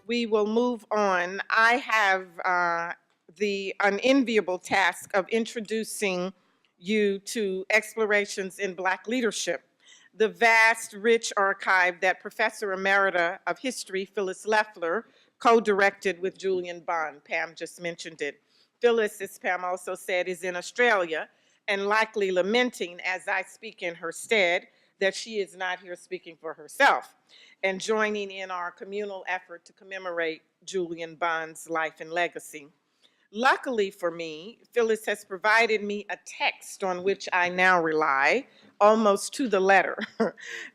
we will move on. I have the unenviable task of introducing you to Explorations in Black Leadership, the vast, rich archive that Professor Emerita of History, Phyllis Leffler, co-directed with Julian Bond. Pam just mentioned it. Phyllis, as Pam also said, is in Australia and likely lamenting, as I speak in her stead, that she is not here speaking for herself and joining in our communal effort to commemorate Julian Bond's life and legacy. Luckily for me, Phyllis has provided me a text on which I now rely almost to the letter.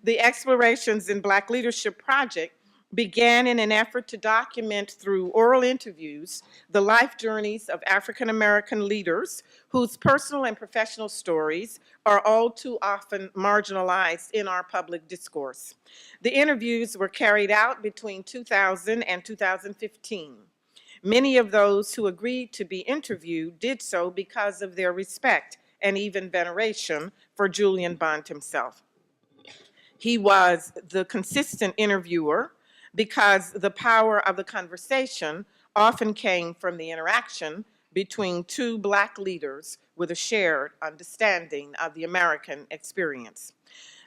The Explorations in Black Leadership project began in an effort to document through oral interviews the life journeys of African American leaders whose personal and professional stories are all too often marginalized in our public discourse. The interviews were carried out between 2000 and 2015. Many of those who agreed to be interviewed did so because of their respect and even veneration for Julian Bond himself. He was the consistent interviewer because the power of the conversation often came from the interaction between two Black leaders with a shared understanding of the American experience.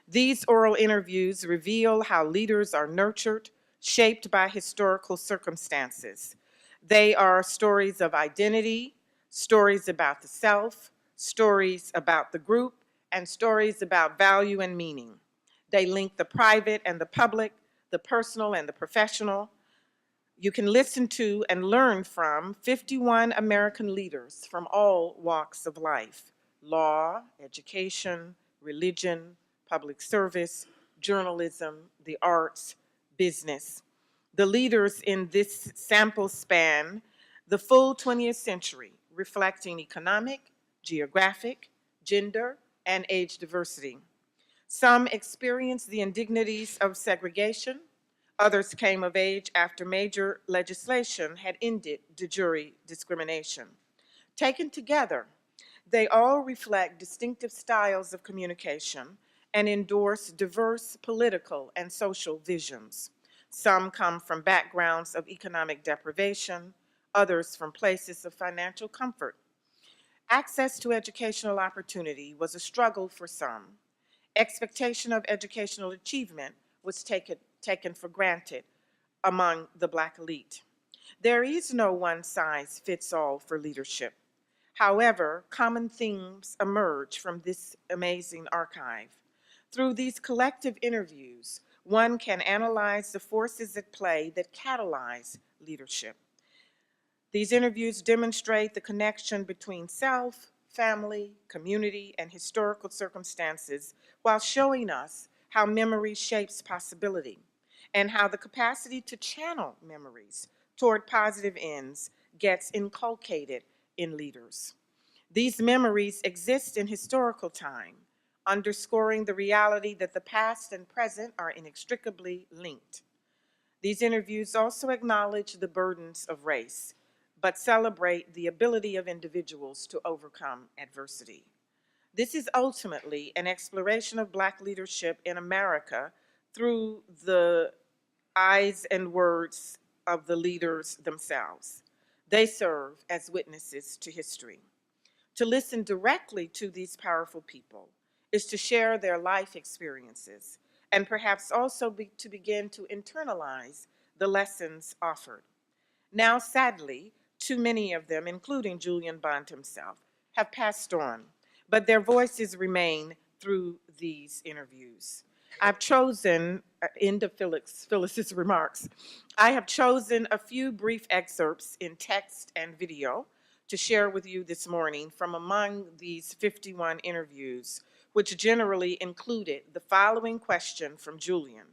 These oral interviews reveal how leaders are nurtured, shaped by historical circumstances. They are stories of identity, stories about the self, stories about the group, and stories about value and meaning. They link the private and the public, the personal and the professional. You can listen to and learn from 51 American leaders from all walks of life: law, education, religion, public service, journalism, the arts, business. The leaders in this sample span the full 20th century, reflecting economic, geographic, gender, and age diversity. Some experienced the indignities of segregation. Others came of age after major legislation had ended de jure discrimination. Taken together, they all reflect distinctive styles of communication and endorse diverse political and social visions. Some come from backgrounds of economic deprivation, others from places of financial comfort. Access to educational opportunity was a struggle for some. Expectation of educational achievement was taken for granted among the Black elite. There is no one-size-fits-all for leadership. However, common themes emerge from this amazing archive. Through these collective interviews, one can analyze the forces at play that catalyze leadership. These interviews demonstrate the connection between self, family, community, and historical circumstances while showing us how memory shapes possibility and how the capacity to channel memories toward positive ends gets inculcated in leaders. These memories exist in historical time, underscoring the reality that the past and present are inextricably linked. These interviews also acknowledge the burdens of race, but celebrate the ability of individuals to overcome adversity. This is ultimately an exploration of Black leadership in America through the eyes and words of the leaders themselves. They serve as witnesses to history. To listen directly to these powerful people is to share their life experiences and perhaps also to begin to internalize the lessons offered. Now, sadly, too many of them, including Julian Bond himself, have passed on, but their voices remain through these interviews. I've chosen, end of Phyllis's remarks, I have chosen a few brief excerpts in text and video to share with you this morning from among these 51 interviews, which generally included the following question from Julian,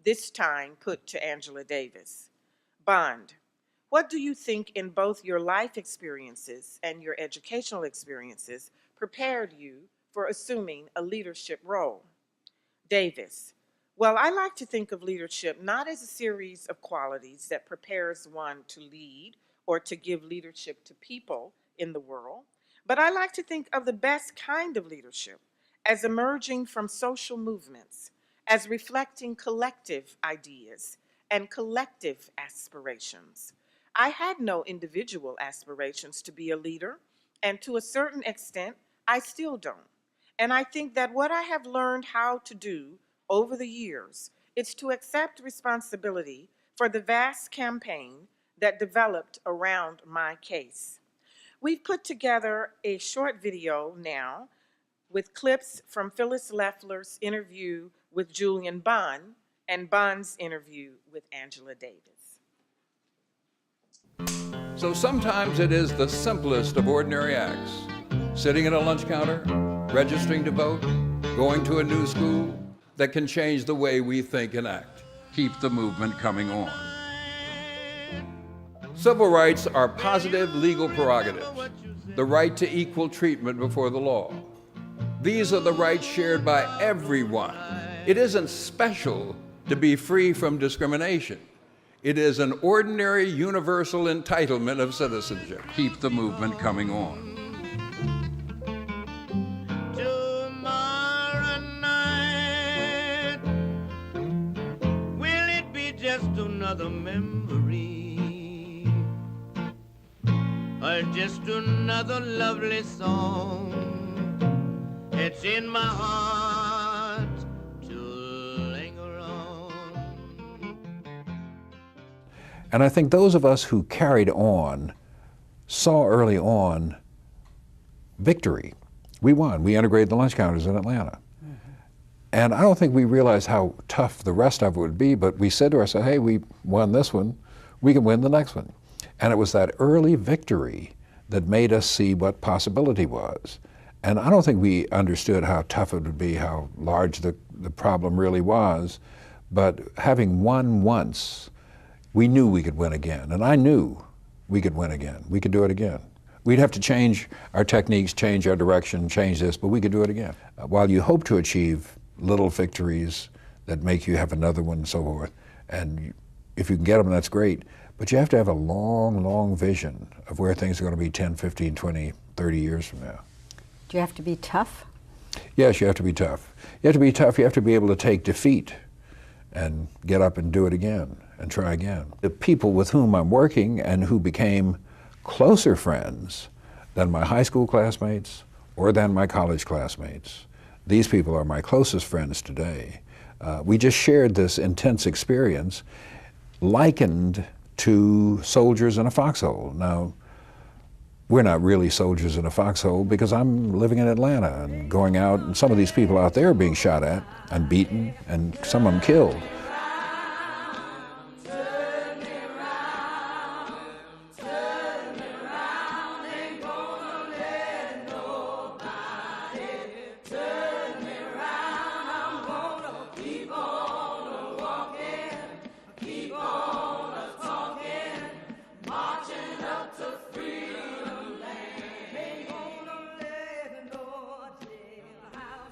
this time put to Angela Davis. Bond, what do you think in both your life experiences and your educational experiences prepared you for assuming a leadership role? Davis, well, I like to think of leadership not as a series of qualities that prepares one to lead or to give leadership to people in the world, but I like to think of the best kind of leadership as emerging from social movements, as reflecting collective ideas, and collective aspirations. I had no individual aspirations to be a leader, and to a certain extent, I still don't. And I think that what I have learned how to do over the years is to accept responsibility for the vast campaign that developed around my case. We've put together a short video now with clips from Phyllis Leffler's interview with Julian Bond and Bond's interview with Angela Davis. So sometimes it is the simplest of ordinary acts. Sitting at a lunch counter, registering to vote, going to a new school, that can change the way we think and act. Keep the movement coming on. Civil rights are positive legal prerogatives, the right to equal treatment before the law. These are the rights shared by everyone. It isn't special to be free from discrimination. It is an ordinary universal entitlement of citizenship. Keep the movement coming on. Tomorrow night, will it be just another memory, or just another lovely song? It's in my heart to linger on. And I think those of us who carried on saw early on victory. We won. We integrated the lunch counters in Atlanta. And I don't think we realized how tough the rest of it would be, but we said to ourselves, hey, we won this one, we can win the next one. And it was that early victory that made us see what possibility was. And I don't think we understood how tough it would be, how large the problem really was. But having won once, we knew we could win again. And I knew we could win again. We could do it again. We'd have to change our techniques, change our direction, change this, but we could do it again. While you hope to achieve little victories that make you have another one and so forth, and if you can get them, that's great. But you have to have a long, long vision of where things are going to be 10, 15, 20, 30 years from now. Do you have to be tough? Yes, you have to be tough. You have to be tough. You have to be able to take defeat and get up and do it again and try again. The people with whom I'm working and who became closer friends than my high school classmates or than my college classmates, these people are my closest friends today. We just shared this intense experience likened to soldiers in a foxhole. Now, we're not really soldiers in a foxhole because I'm living in Atlanta and going out, and some of these people out there are being shot at and beaten and some of them killed.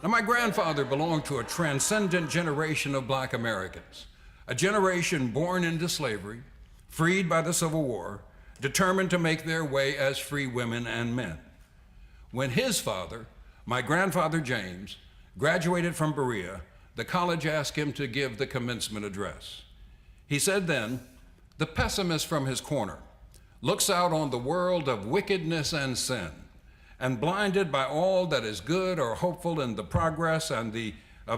Now, my grandfather belonged to a transcendent generation of black Americans, a generation born into slavery, freed by the Civil War, determined to make their way as free women and men. When his father, my grandfather James, graduated from Berea, the college asked him to give the commencement address. He said then, "The pessimist from his corner looks out on the world of wickedness and sin, and blinded by all that is good or hopeful in the progress of the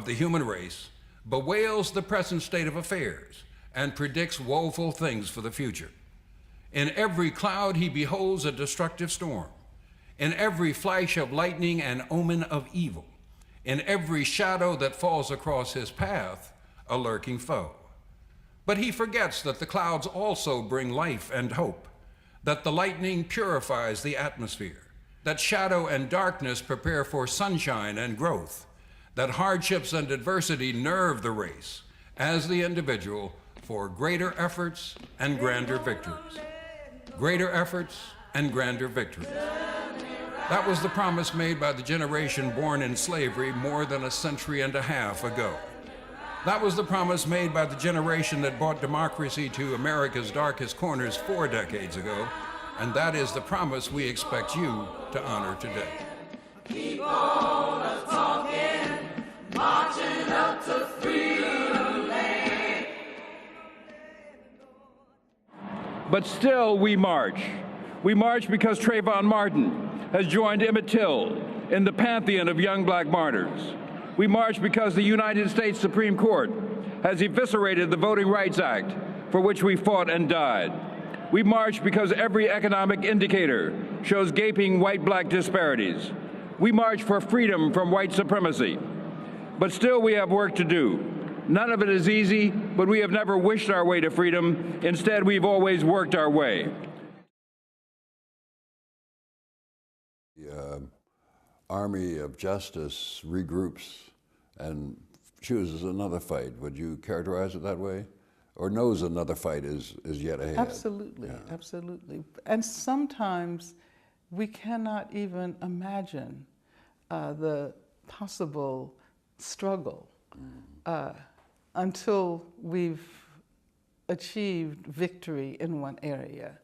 human race, bewails the present state of affairs and predicts woeful things for the future. In every cloud he beholds a destructive storm. In every flash of lightning an omen of evil. In every shadow that falls across his path, a lurking foe. But he forgets that the clouds also bring life and hope, that the lightning purifies the atmosphere, that shadow and darkness prepare for sunshine and growth, that hardships and adversity nerve the race as the individual for greater efforts and grander victories. Greater efforts and grander victories." That was the promise made by the generation born in slavery more than a century and a half ago. That was the promise made by the generation that brought democracy to America's darkest corners 4 decades ago, and that is the promise we expect you to honor today. Keep on a-talking, marching up to freedom land. But still we march. We march because Trayvon Martin has joined Emmett Till in the pantheon of young black martyrs. We march because the United States Supreme Court has eviscerated the Voting Rights Act, for which we fought and died. We march because every economic indicator shows gaping white-black disparities. We march for freedom from white supremacy. But still we have work to do. None of it is easy, but we have never wished our way to freedom. Instead, we've always worked our way. The Army of Justice regroups and chooses another fight. Would you characterize it that way? Or knows another fight is yet ahead? Absolutely, yeah. Absolutely. And sometimes we cannot even imagine the possible struggle until we've achieved victory in one area.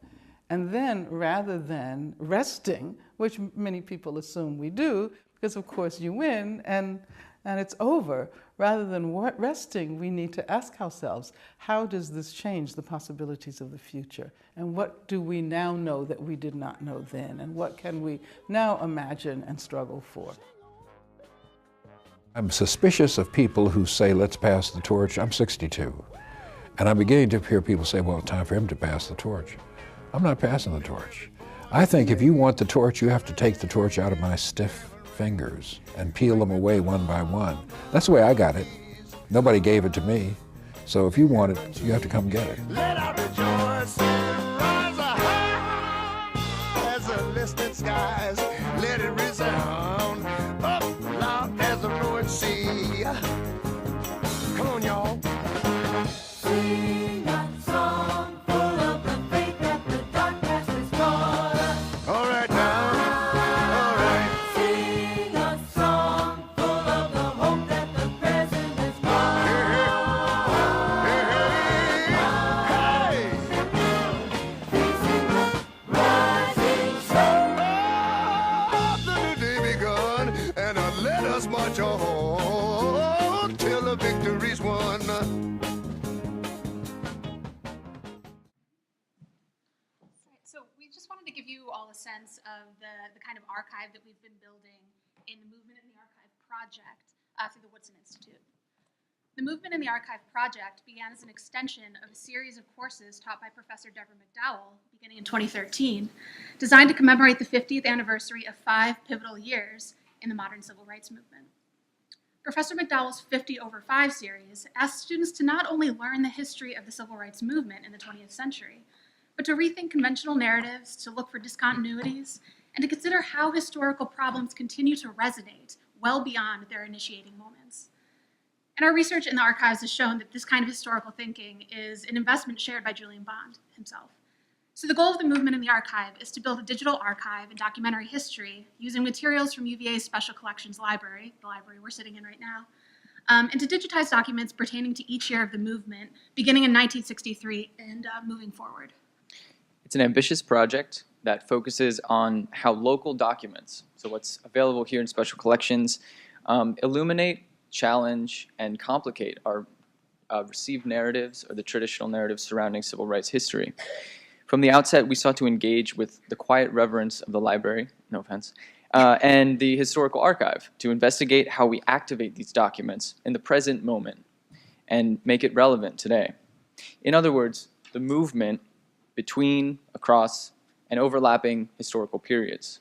And then, rather than resting, which many people assume we do, because of course you win and it's over, rather than resting, we need to ask ourselves, how does this change the possibilities of the future? And what do we now know that we did not know then? And what can we now imagine and struggle for? I'm suspicious of people who say, let's pass the torch. I'm 62. And I'm beginning to hear people say, well, it's time for him to pass the torch. I'm not passing the torch. I think if you want the torch, you have to take the torch out of my stiff fingers and peel them away one by one. That's the way I got it. Nobody gave it to me. So if you want it, you have to come get it. Let out rejoice and rise high as the listening skies. Let it resound up loud as the roaring sea. Come on, y'all. Sing that song full of the faith that the dark past has taught us. All right now, all right. Sing a song full of the hope that the present has brought. Hey, facing the rising sun. Oh, the new day begun, and let us march on till the victory's won. So we just wanted to give you all a sense of the kind of archive that we've been building in the Movement in the Archive project through the Woodson Institute. The Movement in the Archive project began as an extension of a series of courses taught by Professor Deborah McDowell beginning in 2013, designed to commemorate the 50th anniversary of 5 pivotal years in the modern civil rights movement. Professor McDowell's 50 over 5 series asked students to not only learn the history of the civil rights movement in the 20th century, but to rethink conventional narratives, to look for discontinuities, and to consider how historical problems continue to resonate well beyond their initiating moments. And our research in the archives has shown that this kind of historical thinking is an investment shared by Julian Bond himself. So the goal of the Movement in the Archive is to build a digital archive and documentary history using materials from UVA's Special Collections Library, the library we're sitting in right now, and to digitize documents pertaining to each year of the movement, beginning in 1963 and moving forward. It's an ambitious project that focuses on how local documents, so what's available here in Special Collections, illuminate, challenge, and complicate our received narratives or the traditional narratives surrounding civil rights history. From the outset, we sought to engage with the quiet reverence of the library, no offense, and the historical archive to investigate how we activate these documents in the present moment and make it relevant today. In other words, the movement between, across, and overlapping historical periods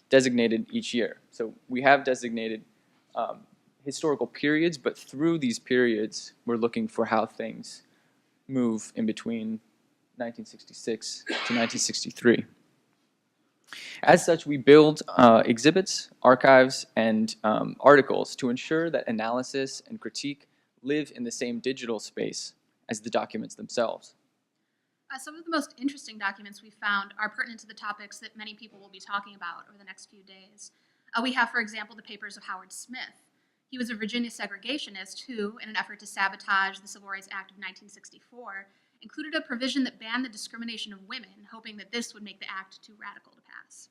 designated each year. So we have designated historical periods, but through these periods, we're looking for how things move in between 1966 to 1963. As such, we build exhibits, archives, and articles to ensure that analysis and critique live in the same digital space as the documents themselves. Some of the most interesting documents we found are pertinent to the topics that many people will be talking about over the next few days. We have, for example, the papers of Howard Smith. He was a Virginia segregationist who, in an effort to sabotage the Civil Rights Act of 1964, included a provision that banned the discrimination of women, hoping that this would make the act too radical to pass.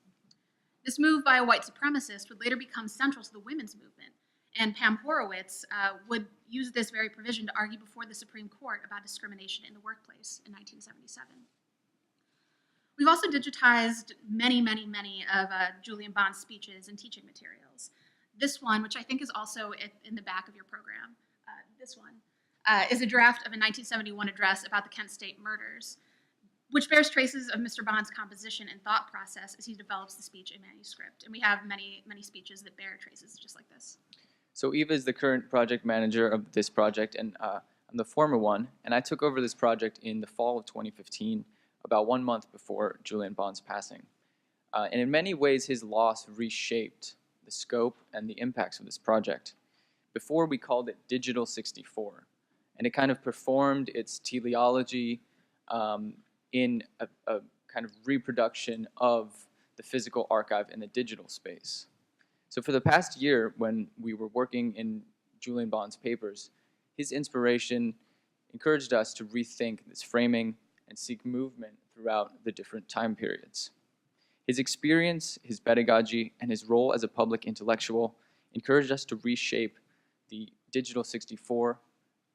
This move by a white supremacist would later become central to the women's movement, and Pam Horowitz would use this very provision to argue before the Supreme Court about discrimination in the workplace in 1977. We've also digitized many of Julian Bond's speeches and teaching materials. This one, which I think is also in the back of your program, this one, is a draft of a 1971 address about the Kent State murders, which bears traces of Mr. Bond's composition and thought process as he develops the speech in manuscript. And we have many speeches that bear traces just like this. So Eva is the current project manager of this project, and I'm the former one, and I took over this project in the fall of 2015, about 1 month before Julian Bond's passing. And in many ways, his loss reshaped the scope and the impacts of this project. Before, we called it Digital 64, and it kind of performed its teleology in a kind of reproduction of the physical archive in the digital space. So for the past year, when we were working in Julian Bond's papers, his inspiration encouraged us to rethink this framing and seek movement throughout the different time periods. His experience, his pedagogy, and his role as a public intellectual encouraged us to reshape the Digital 64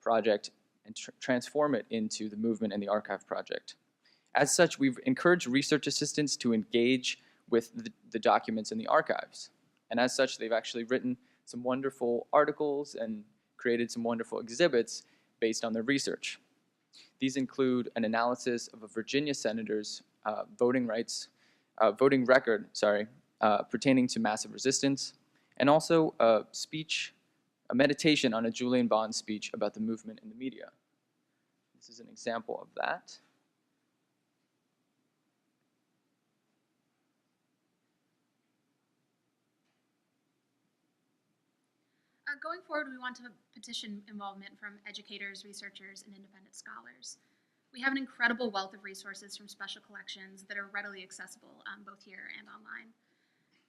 project and transform it into the Movement and the Archive project. As such, we've encouraged research assistants to engage with the documents in the archives. And as such, they've actually written some wonderful articles and created some wonderful exhibits based on their research. These include an analysis of a Virginia senator's voting record pertaining to massive resistance, and also a meditation on a Julian Bond speech about the movement in the media. This is an example of that. Going forward, we want to petition involvement from educators, researchers, and independent scholars. We have an incredible wealth of resources from special collections that are readily accessible both here and online.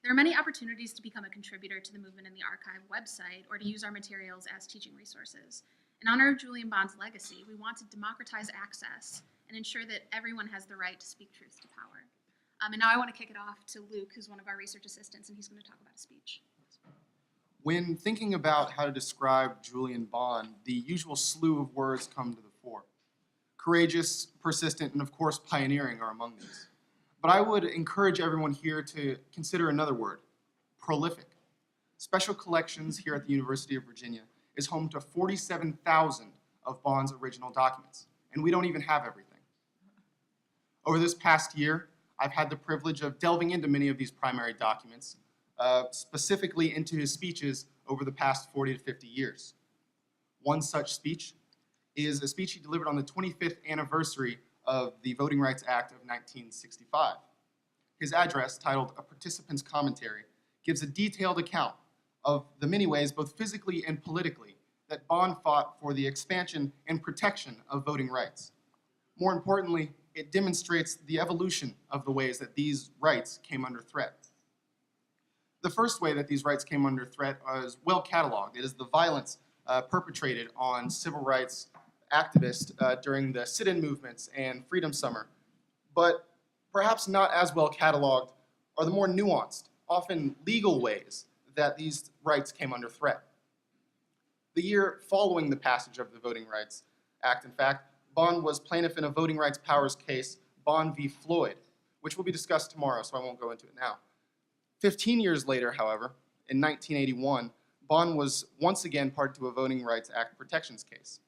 There are many opportunities to become a contributor to the Movement in the Archive website or to use our materials as teaching resources. In honor of Julian Bond's legacy, we want to democratize access and ensure that everyone has the right to speak truth to power. And now I want to kick it off to Luke, who's one of our research assistants, and he's going to talk about a speech. When thinking about how to describe Julian Bond, the usual slew of words come to the fore. Courageous, persistent, and of course pioneering are among these. But I would encourage everyone here to consider another word, prolific. Special Collections here at the University of Virginia is home to 47,000 of Bond's original documents, and we don't even have everything. Over this past year, I've had the privilege of delving into many of these primary documents, specifically into his speeches over the past 40 to 50 years. One such speech is a speech he delivered on the 25th anniversary of the Voting Rights Act of 1965. His address, titled A Participant's Commentary, gives a detailed account of the many ways, both physically and politically, that Bond fought for the expansion and protection of voting rights. More importantly, it demonstrates the evolution of the ways that these rights came under threat. The first way that these rights came under threat is well cataloged. It is the violence perpetrated on civil rights activists during the sit-in movements and Freedom Summer. But perhaps not as well cataloged are the more nuanced, often legal ways that these rights came under threat. The year following the passage of the Voting Rights Act, in fact, Bond was plaintiff in a voting rights powers case, Bond v. Floyd, which will be discussed tomorrow, so I won't go into it now. 15 years later, however, in 1981, Bond was once again party to a Voting Rights Act protections case.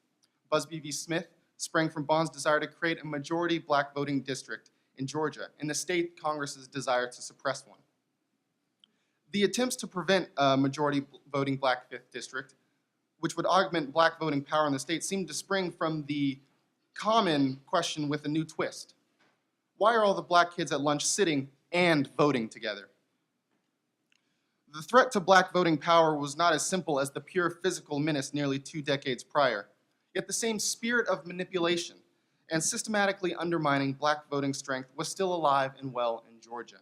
Busby v. Smith sprang from Bond's desire to create a majority black voting district in Georgia and the state Congress's desire to suppress one. The attempts to prevent a majority voting black 5th district, which would augment black voting power in the state, seemed to spring from the common question with a new twist. Why are all the black kids at lunch sitting and voting together? The threat to black voting power was not as simple as the pure physical menace nearly 2 decades prior, yet the same spirit of manipulation and systematically undermining black voting strength was still alive and well in Georgia.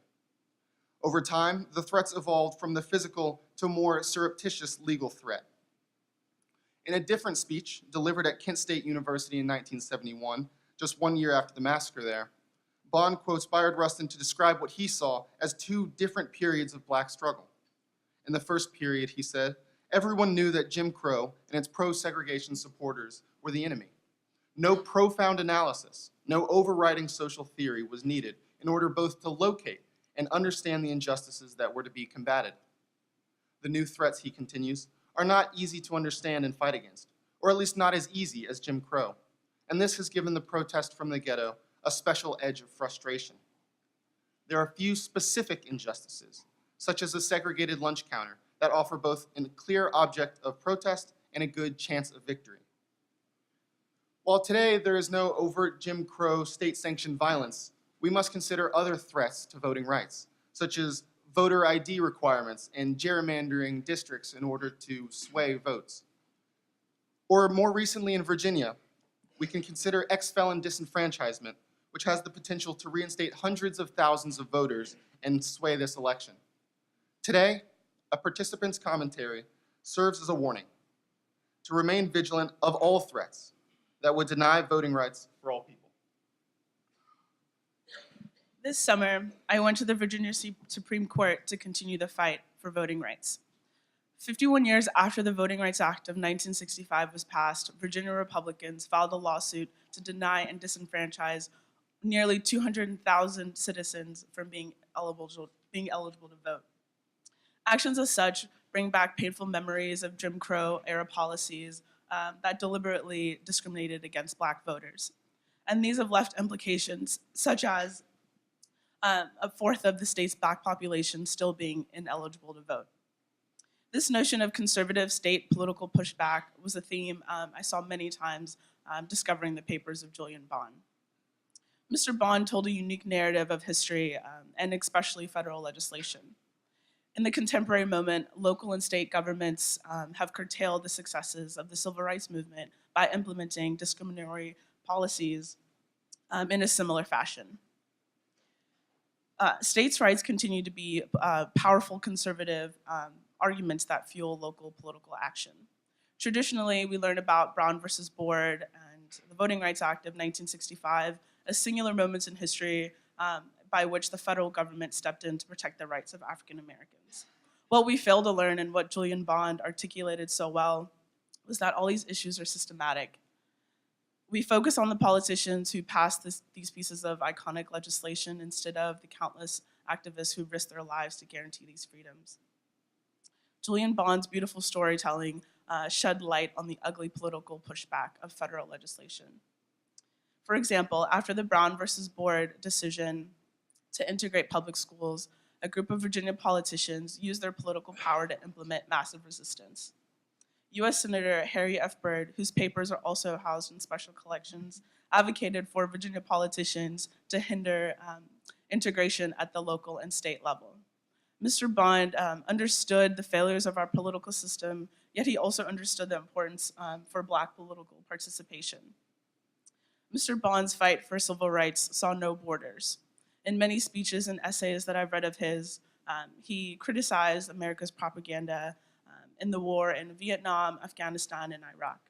Over time, the threats evolved from the physical to a more surreptitious legal threat. In a different speech delivered at Kent State University in 1971, just 1 year after the massacre there, Bond quotes Bayard Rustin to describe what he saw as 2 different periods of black struggle. In the first period, he said, everyone knew that Jim Crow and its pro-segregation supporters were the enemy. No profound analysis, no overriding social theory was needed in order both to locate and understand the injustices that were to be combated. The new threats, he continues, are not easy to understand and fight against, or at least not as easy as Jim Crow. And this has given the protest from the ghetto a special edge of frustration. There are few specific injustices, such as a segregated lunch counter, that offer both a clear object of protest and a good chance of victory. While today there is no overt Jim Crow state-sanctioned violence, we must consider other threats to voting rights, such as voter ID requirements and gerrymandering districts in order to sway votes. Or more recently in Virginia, we can consider ex-felon disenfranchisement, which has the potential to reinstate hundreds of thousands of voters and sway this election. Today, a participant's commentary serves as a warning to remain vigilant of all threats that would deny voting rights for all people. This summer, I went to the Virginia Supreme Court to continue the fight for voting rights. 51 years after the Voting Rights Act of 1965 was passed, Virginia Republicans filed a lawsuit to deny and disenfranchise nearly 200,000 citizens from being eligible to vote. Actions as such bring back painful memories of Jim Crow-era policies that deliberately discriminated against Black voters. And these have left implications such as a fourth of the state's Black population still being ineligible to vote. This notion of conservative state political pushback was a theme I saw many times discovering the papers of Julian Bond. Mr. Bond told a unique narrative of history and especially federal legislation. In the contemporary moment, local and state governments have curtailed the successes of the civil rights movement by implementing discriminatory policies in a similar fashion. States' rights continue to be powerful conservative arguments that fuel local political action. Traditionally, we learn about Brown versus Board and the Voting Rights Act of 1965 as singular moments in history by which the federal government stepped in to protect the rights of African Americans. What we fail to learn and what Julian Bond articulated so well was that all these issues are systematic. We focus on the politicians who passed these pieces of iconic legislation instead of the countless activists who risked their lives to guarantee these freedoms. Julian Bond's beautiful storytelling shed light on the ugly political pushback of federal legislation. For example, after the Brown versus Board decision to integrate public schools, a group of Virginia politicians used their political power to implement massive resistance. U.S. Senator Harry F. Byrd, whose papers are also housed in special collections, advocated for Virginia politicians to hinder integration at the local and state level. Mr. Bond understood the failures of our political system, yet he also understood the importance for Black political participation. Mr. Bond's fight for civil rights saw no borders. In many speeches and essays that I've read of his, he criticized America's propaganda in the war in Vietnam, Afghanistan, and Iraq.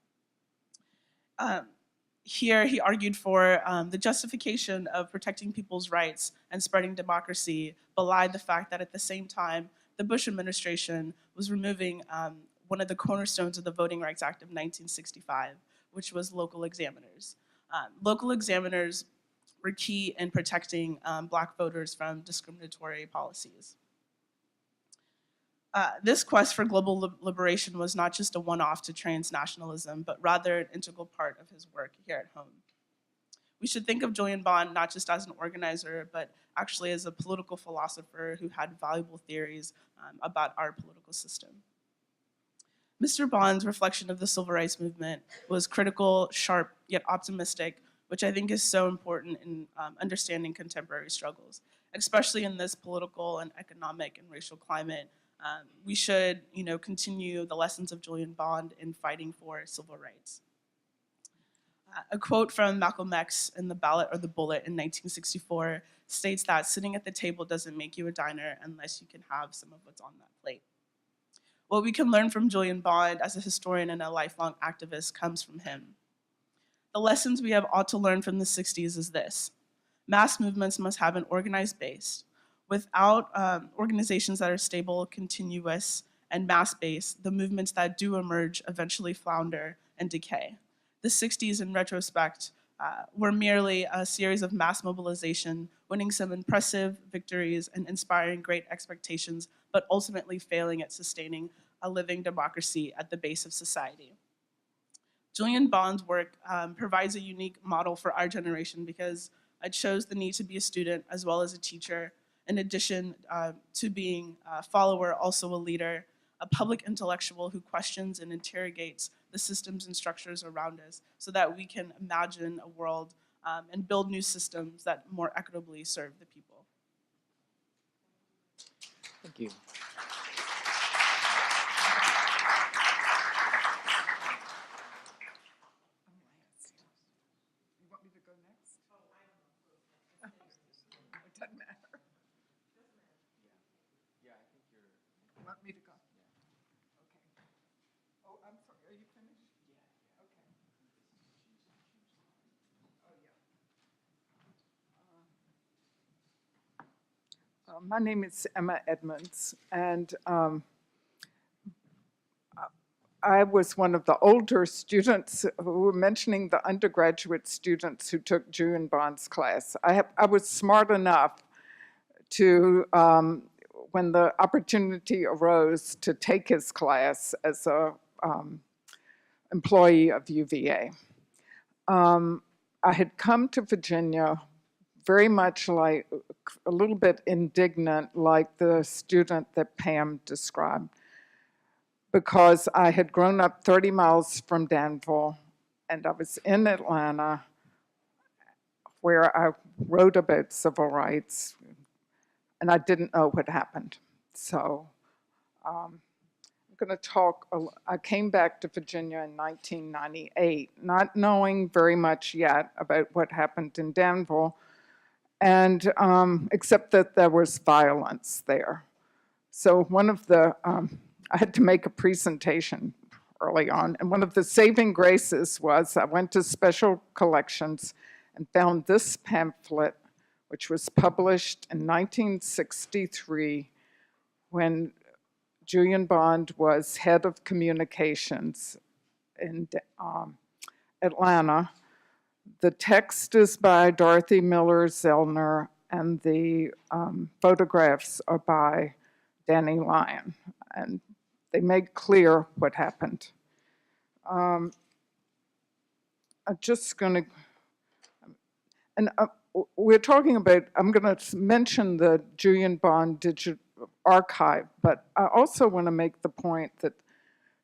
Here, he argued for the justification of protecting people's rights and spreading democracy belied the fact that at the same time, the Bush administration was removing one of the cornerstones of the Voting Rights Act of 1965, which was local examiners. Local examiners were key in protecting Black voters from discriminatory policies. This quest for global liberation was not just a one-off to transnationalism, but rather an integral part of his work here at home. We should think of Julian Bond not just as an organizer, but actually as a political philosopher who had valuable theories about our political system. Mr. Bond's reflection of the civil rights movement was critical, sharp, yet optimistic, which I think is so important in understanding contemporary struggles, especially in this political and economic and racial climate. We should, continue the lessons of Julian Bond in fighting for civil rights. A quote from Malcolm X in The Ballot or the Bullet in 1964 states that sitting at the table doesn't make you a diner unless you can have some of what's on that plate. What we can learn from Julian Bond as a historian and a lifelong activist comes from him. The lessons we have ought to learn from the 60s is this: mass movements must have an organized base. Without organizations that are stable, continuous, and mass-based, the movements that do emerge eventually flounder and decay. The 60s, in retrospect, were merely a series of mass mobilization, winning some impressive victories and inspiring great expectations, but ultimately failing at sustaining a living democracy at the base of society. Julian Bond's work provides a unique model for our generation because it shows the need to be a student as well as a teacher, in addition to being a follower, also a leader, a public intellectual who questions and interrogates the systems and structures around us so that we can imagine a world and build new systems that more equitably serve the people. Thank you. My name is Emma Edmonds, and I was one of the older students who were mentioning the undergraduate students who took Julian Bond's class. I was smart enough to, when the opportunity arose, to take his class as a employee of UVA. I had come to Virginia very much like, a little bit indignant, like the student that Pam described, because I had grown up 30 miles from Danville, and I was in Atlanta, where I wrote about civil rights, and I didn't know what happened. So I'm going to talk, I came back to Virginia in 1998, not knowing very much yet about what happened in Danville, and except that there was violence there. So one of the, I had to make a presentation early on, and one of the saving graces was I went to special collections and found this pamphlet, which was published in 1963 when Julian Bond was head of communications in Atlanta. The text is by Dorothy Miller Zelner, and the photographs are by Danny Lyon, and they make clear what happened. I'm just going to, and we're talking about, I'm going to mention the Julian Bond Digital Archive, but I also want to make the point that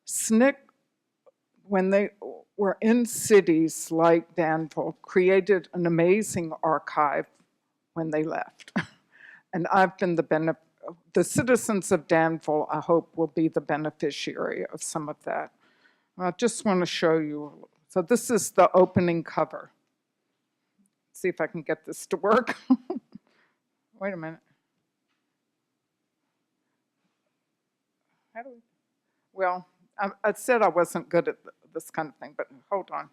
SNCC, when they were in cities like Danville, created an amazing archive when they left. And I've been the citizens of Danville, I hope, will be the beneficiary of some of that. I just want to show you. So this is the opening cover. See if I can get this to work. Wait a minute. How do we? Well, I said I wasn't good at this kind of thing, but hold on.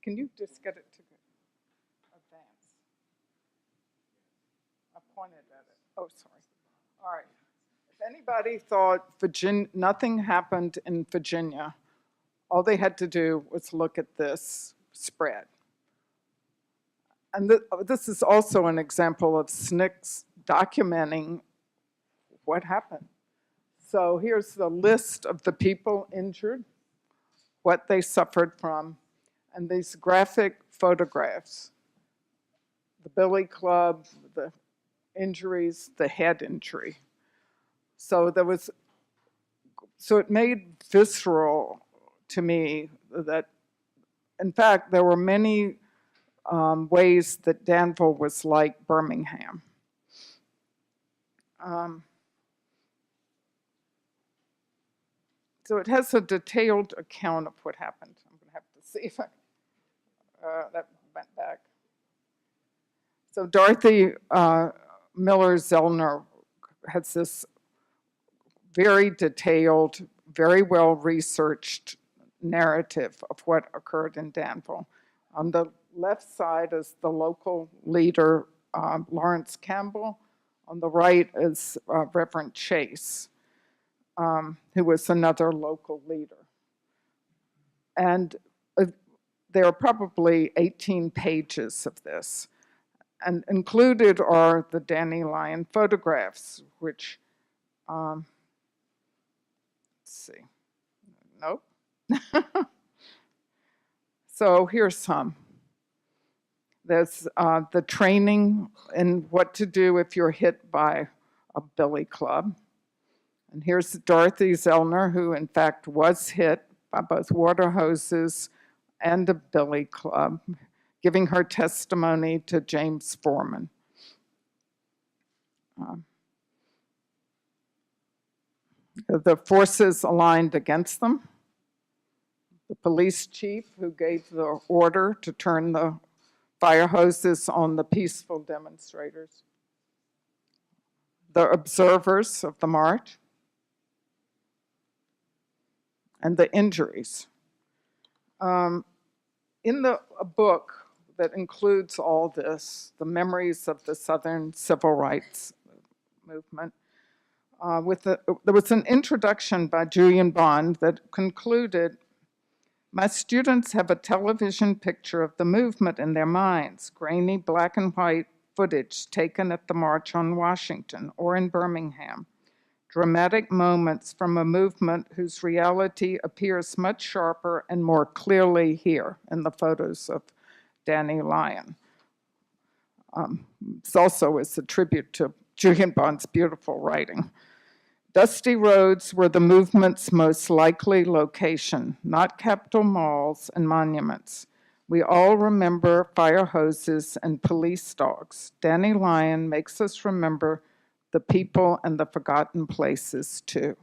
Can you just get it to advance? I pointed at it. Oh, sorry. All right. If anybody thought nothing happened in Virginia, all they had to do was look at this spread. And this is also an example of SNCC documenting what happened. So here's the list of the people injured, what they suffered from, and these graphic photographs. The billy club, the injuries, the head injury. So it made visceral to me that, in fact, there were many ways that Danville was like Birmingham. So it has a detailed account of what happened. I'm going to have to see if that went back. So Dorothy Miller Zelner has this very detailed, very well-researched narrative of what occurred in Danville. On the left side is the local leader, Lawrence Campbell. On the right is Reverend Chase, who was another local leader. And there are probably 18 pages of this. And included are the Danny Lyon photographs, which, let's see, nope. So here's some. There's the training in what to do if you're hit by a billy club. And here's Dorothy Zelner, who in fact was hit by both water hoses and a billy club, giving her testimony to James Foreman. The forces aligned against them. The police chief who gave the order to turn the fire hoses on the peaceful demonstrators. The observers of the march. And the injuries. In a book that includes all this, the memories of the Southern Civil Rights Movement, there was an introduction by Julian Bond that concluded, my students have a television picture of the movement in their minds, grainy black and white footage taken at the March on Washington or in Birmingham. Dramatic moments from a movement whose reality appears much sharper and more clearly here in the photos of Danny Lyon. This also is a tribute to Julian Bond's beautiful writing. Dusty roads were the movement's most likely location, not Capitol malls and monuments. We all remember fire hoses and police dogs. Danny Lyon makes us remember the people and the forgotten places too.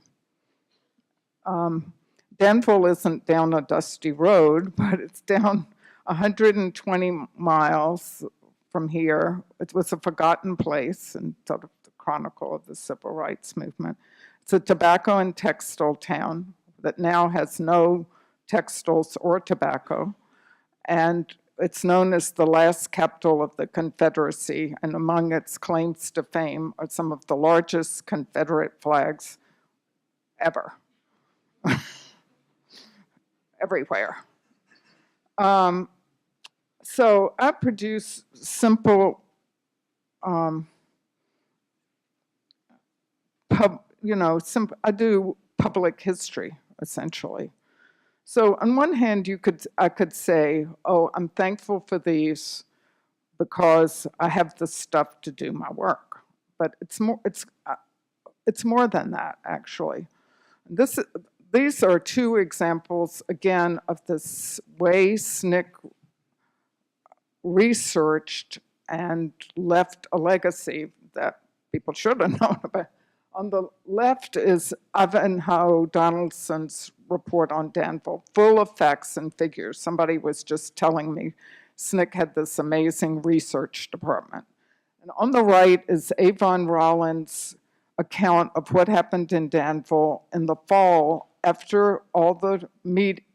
Danville isn't down a dusty road, but it's down 120 miles from here. It was a forgotten place and sort of the chronicle of the civil rights movement. It's a tobacco and textile town that now has no textiles or tobacco. And it's known as the last capital of the Confederacy, and among its claims to fame are some of the largest Confederate flags ever, everywhere. So I produce simple, I do public history, essentially. So on one hand, I could say, oh, I'm thankful for these because I have the stuff to do my work. But it's more than that, actually. These are two examples, again, of this way SNCC researched and left a legacy that people should have known about. On the left is Ivanhoe Donaldson's report on Danville, full of facts and figures. Somebody was just telling me SNCC had this amazing research department. And on the right is Avon Rollins' account of what happened in Danville in the fall after all the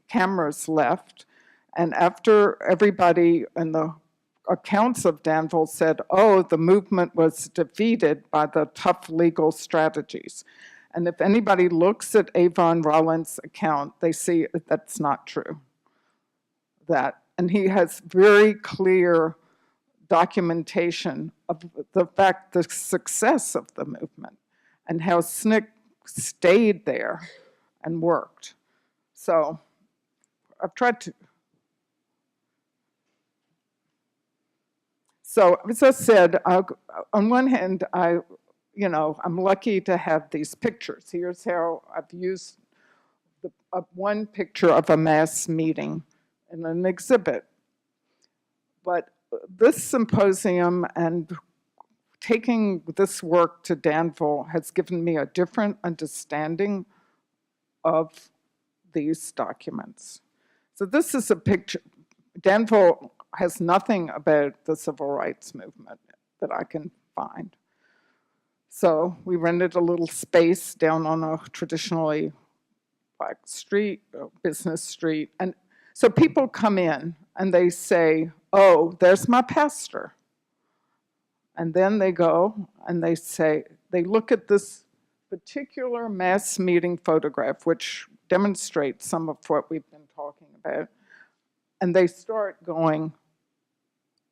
cameras left and after everybody in the accounts of Danville said, oh, the movement was defeated by the tough legal strategies. And if anybody looks at Avon Rollins' account, they see that's not true. And he has very clear documentation of the success of the movement and how SNCC stayed there and worked. So I've tried to. So as I said, on one hand, I'm lucky to have these pictures. Here's how I've used one picture of a mass meeting in an exhibit. But this symposium and taking this work to Danville has given me a different understanding of these documents. So this is a picture. Danville has nothing about the civil rights movement that I can find. So we rented a little space down on a traditionally black street, business street. And so people come in and they say, oh, there's my pastor. And then they go and they say, they look at this particular mass meeting photograph, which demonstrates some of what we've been talking about. And they start going,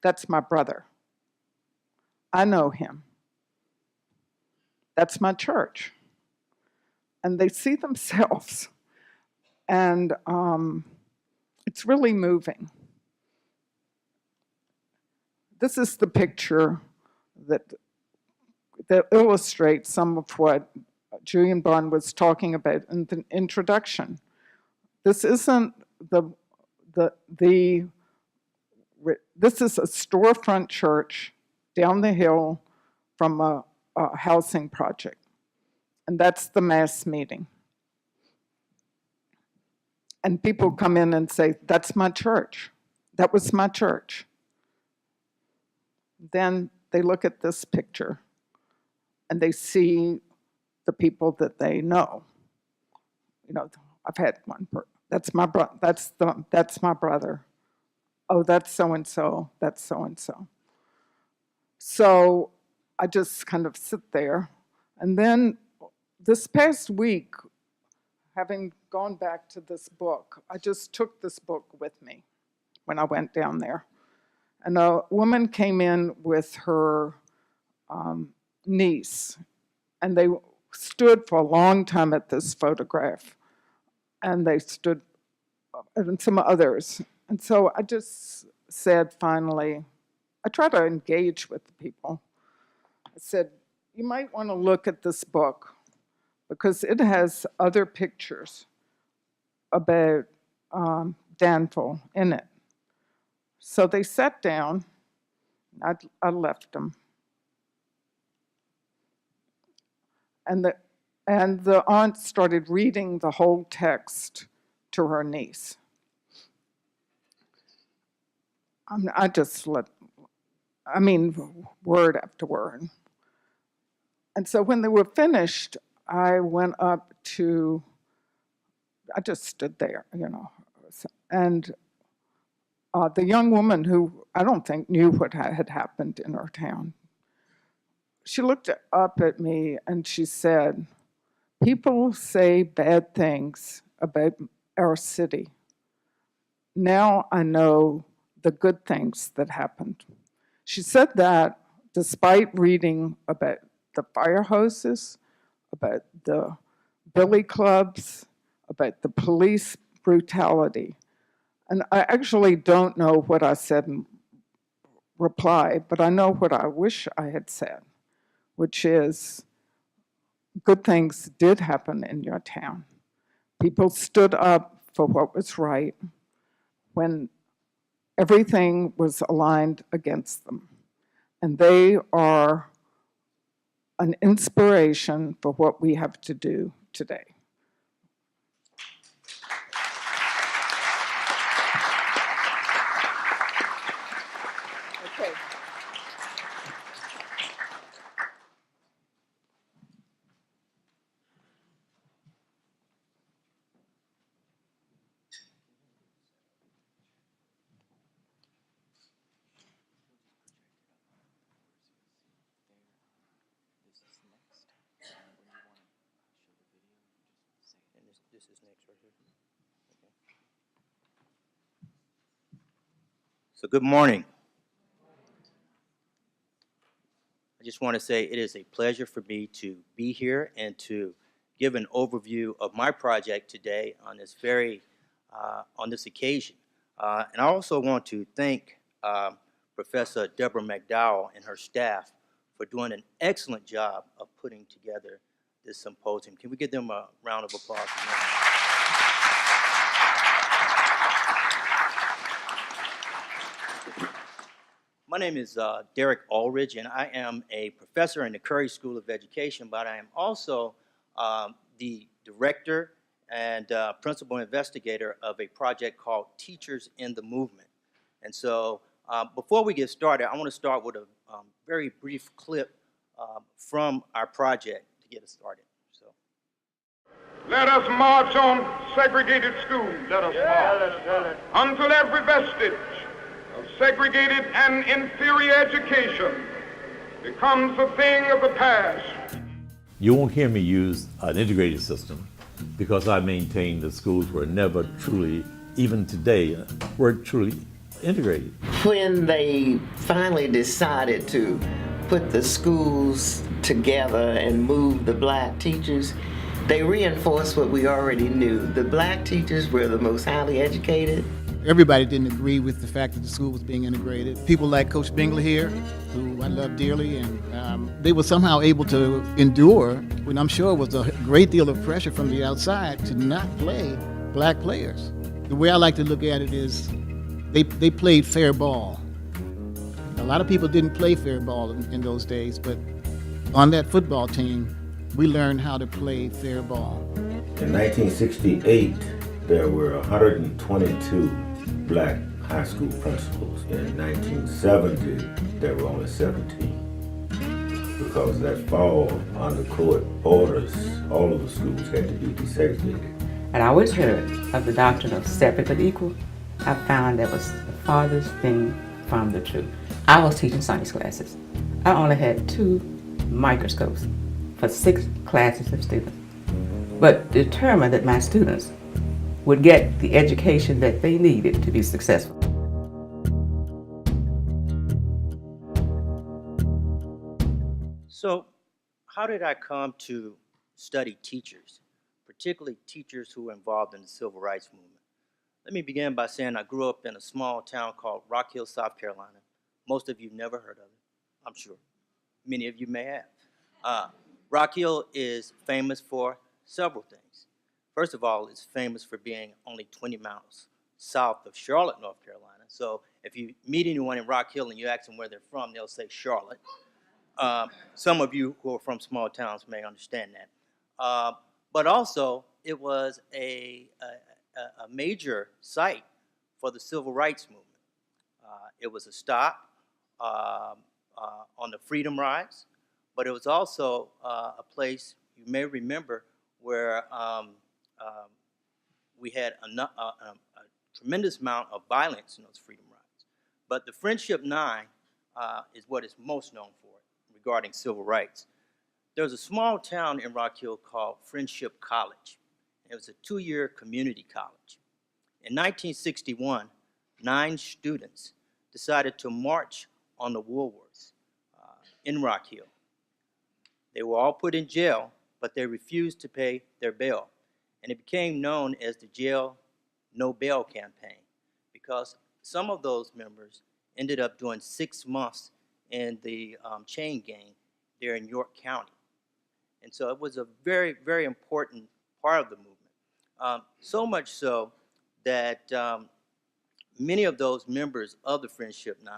that's my brother. I know him. That's my church. And they see themselves. And it's really moving. This is the picture that illustrates some of what Julian Bond was talking about in the introduction. This isn't this is a storefront church down the hill from a housing project. And that's the mass meeting. And people come in and say, that's my church. That was my church. Then they look at this picture and they see the people that they know. You know, I've had one. That's my brother. Oh, that's so and so. That's so and so. So I just kind of sit there, and then this past week, having gone back to this book, I just took this book with me when I went down there. And a woman came in with her niece, and they stood for a long time at this photograph, and they stood, and some others. And so I just said finally, I try to engage with the people. I said, you might want to look at this book because it has other pictures about Danville in it. So they sat down. I left them. And the aunt started reading the whole text to her niece. I just word after word. And so when they were finished, I went up to, I just stood there, you know, and the young woman who I don't think knew what had happened in her town, she looked up at me and she said, people say bad things about our city. Now I know the good things that happened. She said that despite reading about the fire hoses, about the billy clubs, about the police brutality. And I actually don't know what I said in reply, but I know what I wish I had said, which is good things did happen in your town. People stood up for what was right when everything was aligned against them. And they are an inspiration for what we have to do today. Okay. This is next right here. Okay. So good morning. I just want to say it is a pleasure for me to be here and to give an overview of my project today on this on this occasion. And I also want to thank Professor Deborah McDowell and her staff for doing an excellent job of putting together this symposium. Can we give them a round of applause? My name is Derek Ulrich, and I am a professor in the Curry School of Education, but I am also the director and principal investigator of a project called Teachers in the Movement. And so before we get started, I want to start with a very brief clip from our project to get us started. So, let us march on segregated schools. Let us march until every vestige of segregated and inferior education becomes a thing of the past. You won't hear me use an integrated system because I maintain that schools were never truly even today, were truly integrated. When they finally decided to put the schools together and move the black teachers, they reinforced what we already knew. The black teachers were the most highly educated. Everybody didn't agree with the fact that the school was being integrated. People like Coach Bingley here, who I love dearly, and they were somehow able to endure when I'm sure it was a great deal of pressure from the outside to not play black players. The way I like to look at it is they played fair ball. A lot of people didn't play fair ball in those days, but on that football team, we learned how to play fair ball. In 1968, there were 122 black high school principals. In 1970, there were only 17. Because that fall, under court orders, all of the schools had to be desegregated. And I always heard of the doctrine of separate but equal. I found that was the farthest thing from the truth. I was teaching science classes. I only had 2 microscopes for 6 classes of students, but determined that my students would get the education that they needed to be successful. So, how did I come to study teachers, particularly teachers who were involved in the Civil Rights Movement? Let me begin by saying I grew up in a small town called Rock Hill, South Carolina. Most of you never heard of it, I'm sure. Many of you may have. Rock Hill is famous for several things. First of all, it's famous for being only 20 miles south of Charlotte, North Carolina. So if you meet anyone in Rock Hill and you ask them where they're from, they'll say Charlotte. Some of you who are from small towns may understand that. But also, it was a major site for the Civil Rights Movement. It was a stop on the Freedom Rise, but it was also a place, you may remember, where we had a tremendous amount of violence in those Freedom Rides. But the Friendship 9 is what it's most known for regarding civil rights. There was a small town in Rock Hill called Friendship College. It was a 2-year community college. In 1961, 9 students decided to march on the Woolworths in Rock Hill. They were all put in jail, but they refused to pay their bail. And it became known as the Jail No Bail campaign, because some of those members ended up doing 6 months in the chain gang there in York County. And so it was a very, very important part of the movement. So much so that many of those members of the Friendship 9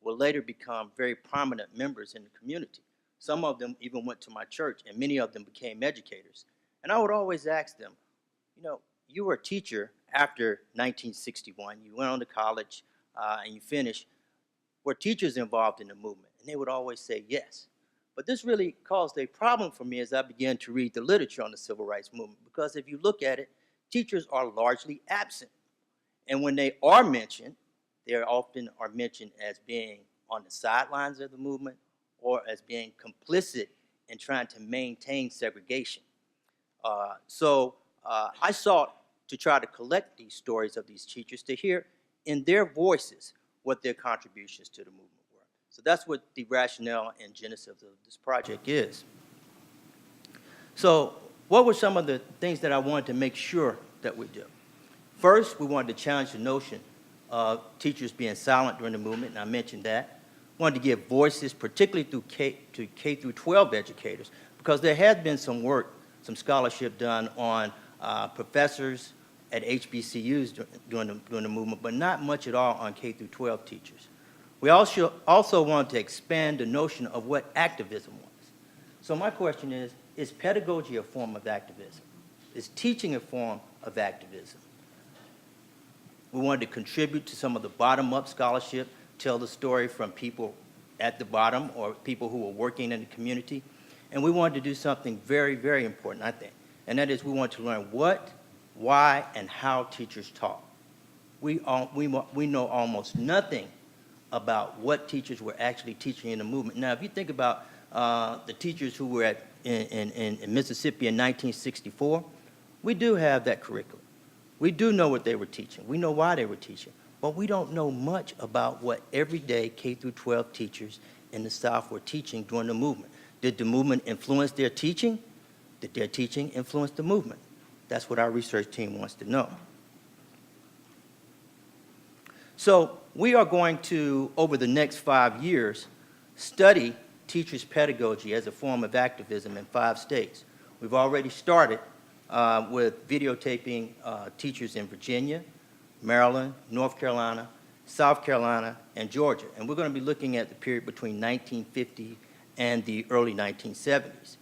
will later become very prominent members in the community. Some of them even went to my church, and many of them became educators. And I would always ask them, you know, you were a teacher after 1961. You went on to college and you finished. Were teachers involved in the movement? And they would always say yes. But this really caused a problem for me as I began to read the literature on the Civil Rights Movement, because if you look at it, teachers are largely absent. And when they are mentioned, they often are mentioned as being on the sidelines of the movement or as being complicit in trying to maintain segregation. So I sought to try to collect these stories of these teachers to hear in their voices what their contributions to the movement were. So that's what the rationale and genesis of this project is. So what were some of the things that I wanted to make sure that we do? First, we wanted to challenge the notion of teachers being silent during the movement, and I mentioned that. Wanted to give voices, particularly through K through 12 educators, because there has been some work, some scholarship done on professors at HBCUs during the movement, but not much at all on K through 12 teachers. We also wanted to expand the notion of what activism was. So my question is pedagogy a form of activism? Is teaching a form of activism? We wanted to contribute to some of the bottom-up scholarship, tell the story from people at the bottom or people who were working in the community. And we wanted to do something very, very important, I think, and that is we want to learn what, why, and how teachers taught. We know almost nothing about what teachers were actually teaching in the movement. Now, if you think about the teachers who were in Mississippi in 1964, we do have that curriculum. We do know what they were teaching. We know why they were teaching. But we don't know much about what everyday K through 12 teachers in the South were teaching during the movement. Did the movement influence their teaching? Did their teaching influence the movement? That's what our research team wants to know. So we are going to, over the next 5 years, study teachers' pedagogy as a form of activism in 5 states. We've already started with videotaping teachers in Virginia, Maryland, North Carolina, South Carolina, and Georgia. And we're going to be looking at the period between 1950 and the early 1970s.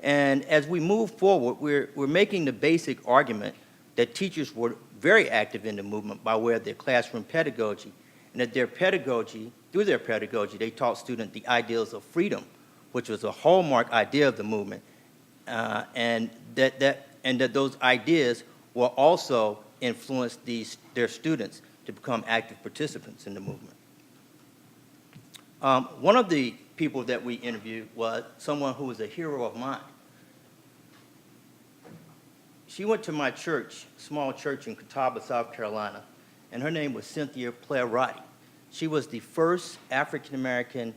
And as we move forward, we're making the basic argument that teachers were very active in the movement by way of their classroom pedagogy, and that their pedagogy, through their pedagogy, they taught students the ideals of freedom, which was a hallmark idea of the movement, and that those ideas will also influence their students to become active participants in the movement. One of the people that we interviewed was someone who was a hero of mine. She went to my church, small church in Nqobile, South Carolina, and her name was Cynthia Playwright. She was the first African-American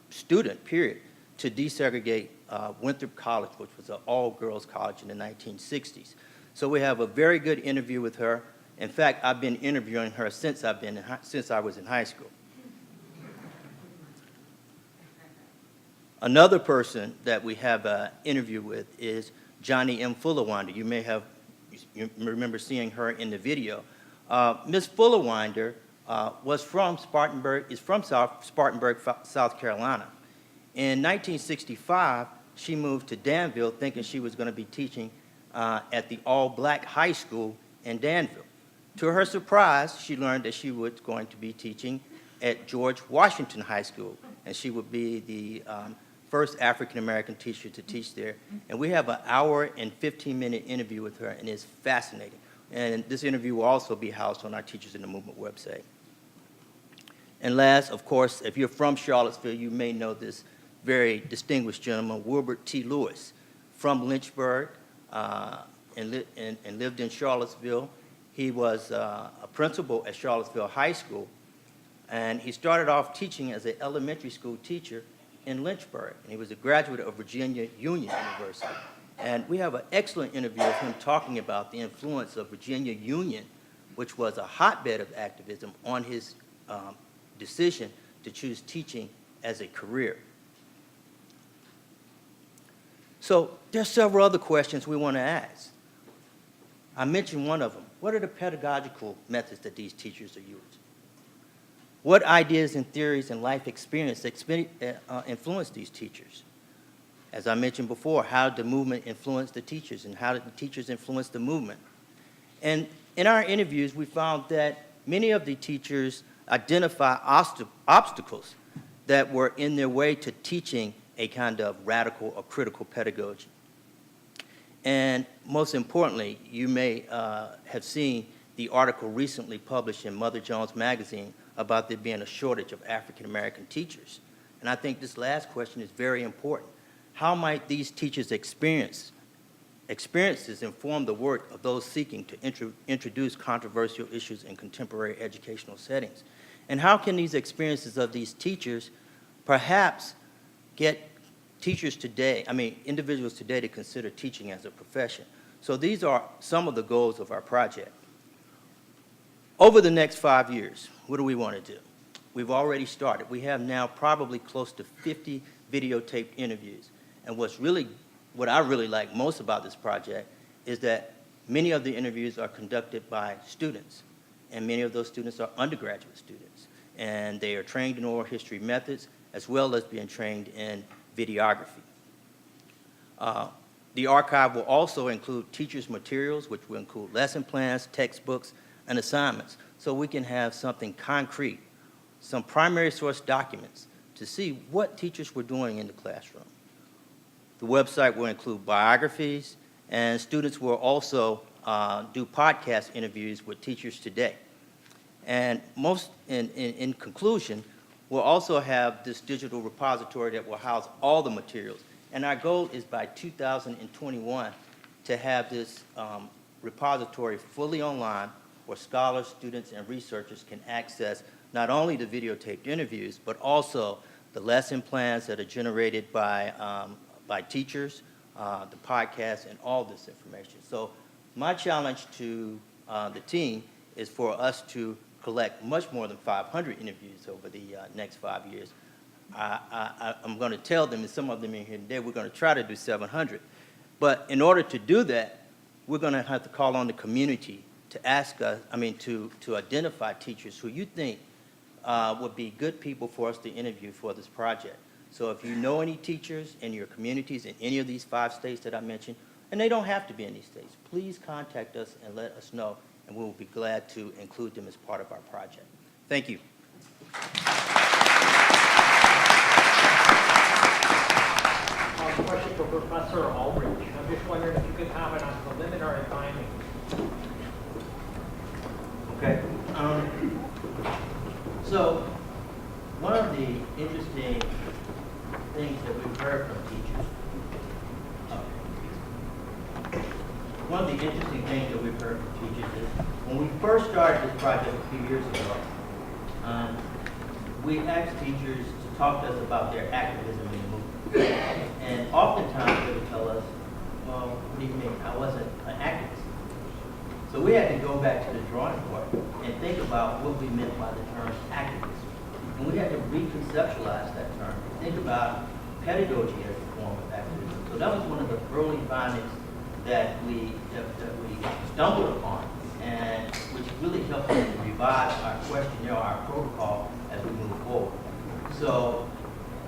student, period, to desegregate Winthrop College, which was an all-girls college in the 1960s. So we have a very good interview with her. In fact, I've been interviewing her since I was in high school. Another person that we have an interview with is Johnny M. Fuller Winder. You remember seeing her in the video. Ms. Fuller Winder is from Spartanburg, South Carolina. In 1965, she moved to Danville thinking she was going to be teaching at the all-black high school in Danville. To her surprise, she learned that she was going to be teaching at George Washington High School, and she would be the first African-American teacher to teach there. And we have an hour and 15-minute interview with her, and it's fascinating. And this interview will also be housed on our Teachers in the Movement website. And last, of course, if you're from Charlottesville, you may know this very distinguished gentleman, Bert T Lewis, from Lynchburg, and lived in Charlottesville. He was a principal at Charlottesville High School, and he started off teaching as an elementary school teacher in Lynchburg, and he was a graduate of Virginia Union University. And we have an excellent interview of him talking about the influence of Virginia Union, which was a hotbed of activism, on his decision to choose teaching as a career. So there are several other questions we want to ask. I mentioned one of them. What are the pedagogical methods that these teachers are using? What ideas and theories and life experience influence these teachers? As I mentioned before, how did the movement influence the teachers, and how did the teachers influence the movement? And in our interviews, we found that many of the teachers identify obstacles that were in their way to teaching a kind of radical or critical pedagogy. And most importantly, you may have seen the article recently published in Mother Jones magazine about there being a shortage of African-American teachers. And I think this last question is very important. How might these teachers' experiences inform the work of those seeking to introduce controversial issues in contemporary educational settings? And how can these experiences of these teachers perhaps get teachers today, individuals today, to consider teaching as a profession? So these are some of the goals of our project. Over the next 5 years, what do we want to do? We've already started. We have now probably close to 50 videotaped interviews. And what I really like most about this project is that many of the interviews are conducted by students, and many of those students are undergraduate students. And they are trained in oral history methods, as well as being trained in videography. The archive will also include teachers' materials, which will include lesson plans, textbooks, and assignments, so we can have something concrete, some primary source documents to see what teachers were doing in the classroom. The website will include biographies, and students will also do podcast interviews with teachers today. And in conclusion, we'll also have this digital repository that will house all the materials. And our goal is by 2021 to have this repository fully online where scholars, students, and researchers can access not only the videotaped interviews, but also the lesson plans that are generated by teachers, the podcast, and all this information. So my challenge to the team is for us to collect much more than 500 interviews over the next 5 years. I'm going to tell them, and some of them in here today, we're going to try to do 700. But in order to do that, we're going to have to call on the community to ask us, to identify teachers who you think would be good people for us to interview for this project. So if you know any teachers in your communities in any of these 5 states that I mentioned, and they don't have to be in these states, please contact us and let us know, and we will be glad to include them as part of our project. Thank you. Question for Professor Aldrich. I'm just wondering if you could comment on preliminary findings. Okay. So one of the interesting things that we've heard from teachers, is when we first started this project a few years ago, we asked teachers to talk to us about their activism in the movement. And oftentimes they would tell us, well, what do you mean? I wasn't an activist. So we had to go back to the drawing board and think about what we meant by the term activism. And we had to reconceptualize that term, think about pedagogy as a form of activism. So that was one of the early findings that we stumbled upon, and which really helped us to revise our questionnaire, our protocol as we move forward. So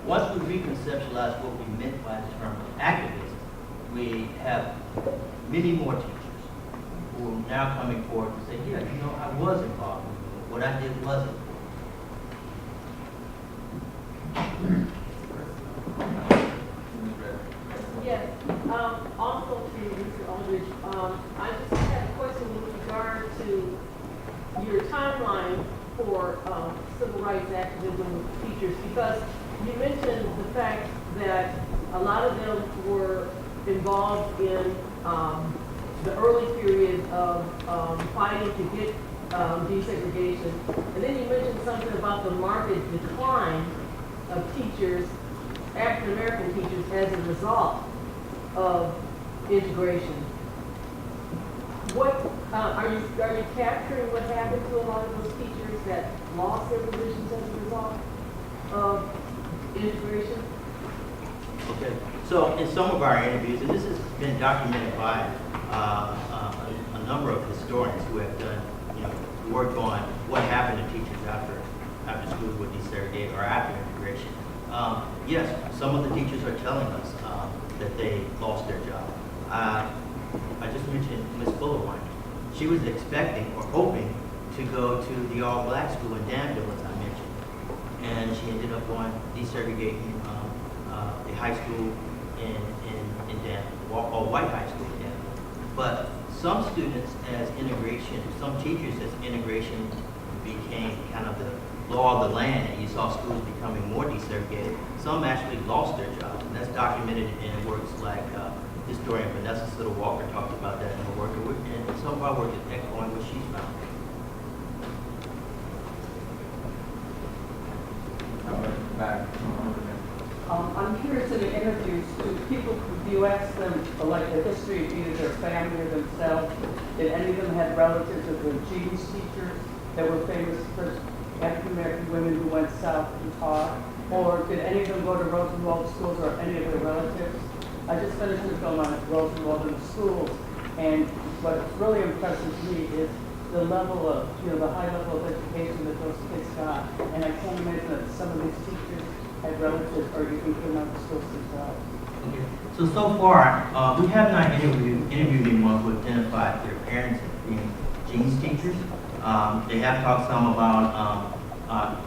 once we reconceptualize what we meant by the term activism, we have many more teachers who are now coming forward and say, yeah, I was involved. What I did wasn't. Yes. Also to Mr. Aldridge, I just had a question with regard to your timeline for civil rights activism with teachers, because you mentioned the fact that a lot of them were involved in the early period of fighting to get desegregation, and then you mentioned something about the market decline of teachers, African American teachers, as a result of integration. What are you capturing what happened to a lot of those teachers that lost their positions as a result of integration? Okay. So in some of our interviews, and this has been documented by a number of historians who have done, work on what happened to teachers after schools were desegregated or after integration. Yes, some of the teachers are telling us that they lost their job. I just mentioned Ms. Fuller one. She was expecting or hoping to go to the all-black school in Danville, as I mentioned, and she ended up going desegregating the high school in Danville, or white high school in Danville. But some students, as integration, some teachers, as integration became kind of the law of the land, and you saw schools becoming more desegregated, some actually lost their jobs, and that's documented in works like historian Vanessa Siddle Walker talked about that in her work, and some of our work is echoing what she's found. I'm curious in the interviews, do you ask them like the history of either their family or themselves? Did any of them have relatives of the Jeans teachers that were famous first African American women who went south and taught? Or did any of them go to Rosenwald schools or any of their relatives? I just finished a film on Rosenwald in the schools, and what's really impressive to me is the level of, the high level of education that those kids got. And I can't imagine that some of these teachers had relatives or even came out of the schools themselves. Okay. So far, we have not interviewed anyone who identified their parents as being Jeans teachers. They have talked some about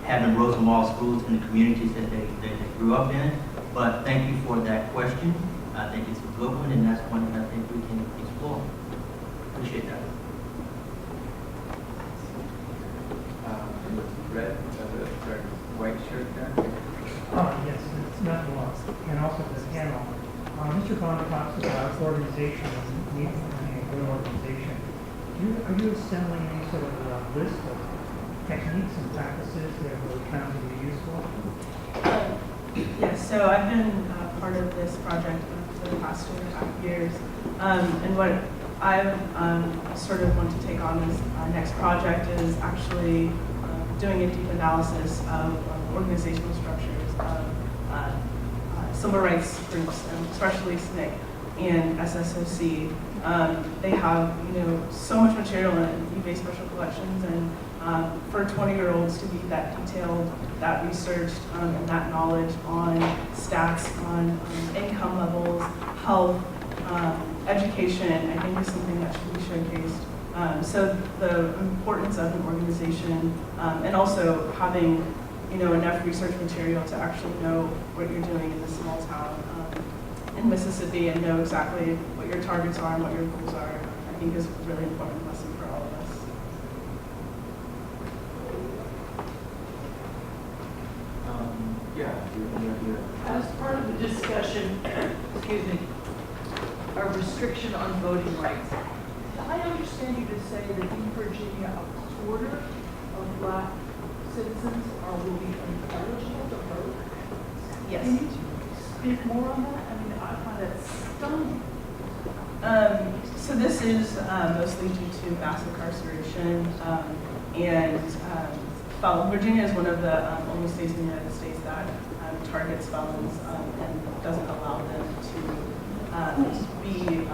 having Rosenwald schools in the communities that they grew up in. But thank you for that question. I think it's a good one, and that's one that I think we can explore. Appreciate that. Red, the white shirt there. Yes, it's not lost. And also this panel. Mr. Bond talks about organization as needing good organization. Are you assembling any sort of list of techniques and practices that were found to be useful? Yes, so I've been part of this project for the past 2.5 years. And what I sort of want to take on this next project is actually doing a deep analysis of organizational structures of civil rights groups, especially SNCC and SSOC. They have, so much material in eBay Special Collections, and for 20-year-olds to be that detailed, that researched, and that knowledge on stats, on income levels, health, education, I think is something that should be showcased. So the importance of an organization, and also having, enough research material to actually know what you're doing in this small town in Mississippi and know exactly what your targets are and what your goals are, I think is a really important lesson for all of us. As part of the discussion, excuse me, a restriction on voting rights, I understand you to say that in Virginia, a quarter of black citizens will be ineligible to vote. Yes. Can you speak more on that? I mean, I find that stunning. So this is mostly due to mass incarceration and Virginia is one of the only states in the United States that targets felons and doesn't allow them to be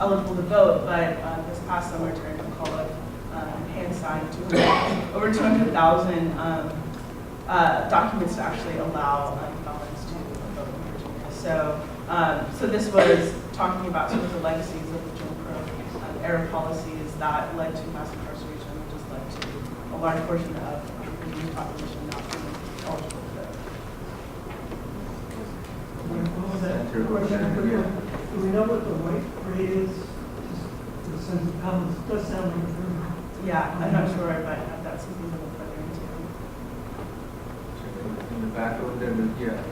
eligible to vote. But this past summer during the call of hand signed over 200,000 documents to actually allow felons to vote in Virginia. So this was talking about sort of the legacies of the Jim Crow era policies that led to mass incarceration, which has led to a large portion of the Virginia population not being eligible to vote. Do we know what the white rate is? The sense of comments does sound like a very. Yeah, I'm not sure, but that's something to look further into. In the back over there, yeah.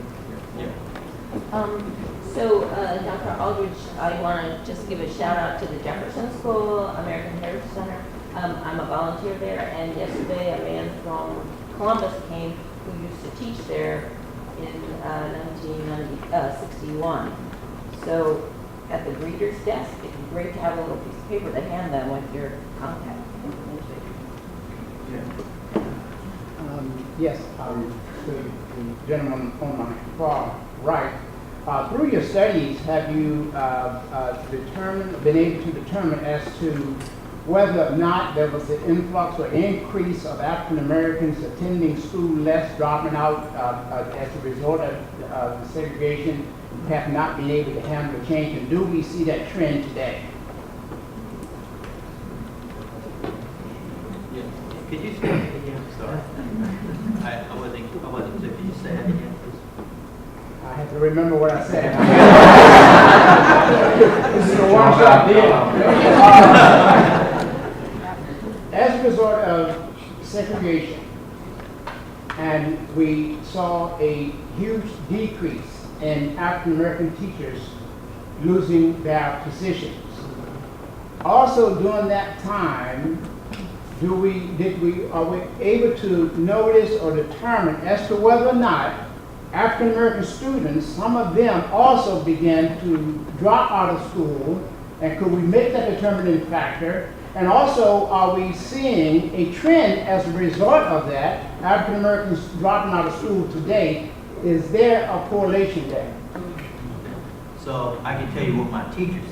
So, Dr. Aldridge, I want to just give a shout out to the Jefferson School, American Heritage Center. I'm a volunteer there, and yesterday a man from Columbus came who used to teach there in 1961. So, at the greeter's desk, it'd be great to have a little piece of paper to hand them with your contact information. Yes, the gentleman on my far right. Through your studies, have you been able to determine as to whether or not there was an influx or increase of African Americans attending school less, dropping out as a result of the segregation, have not been able to handle the change, and do we see that trend today? Could you say that again? Sorry. I wasn't clear. Could you say that again, please? I have to remember what I said. This is a one-shot deal. As a result of segregation, and we saw a huge decrease in African American teachers losing their positions. Also during that time, are we able to notice or determine as to whether or not African American students, some of them also began to drop out of school, and could we make that determining factor? And also, are we seeing a trend as a result of that, African Americans dropping out of school today? Is there a correlation there? So I can tell you what my teachers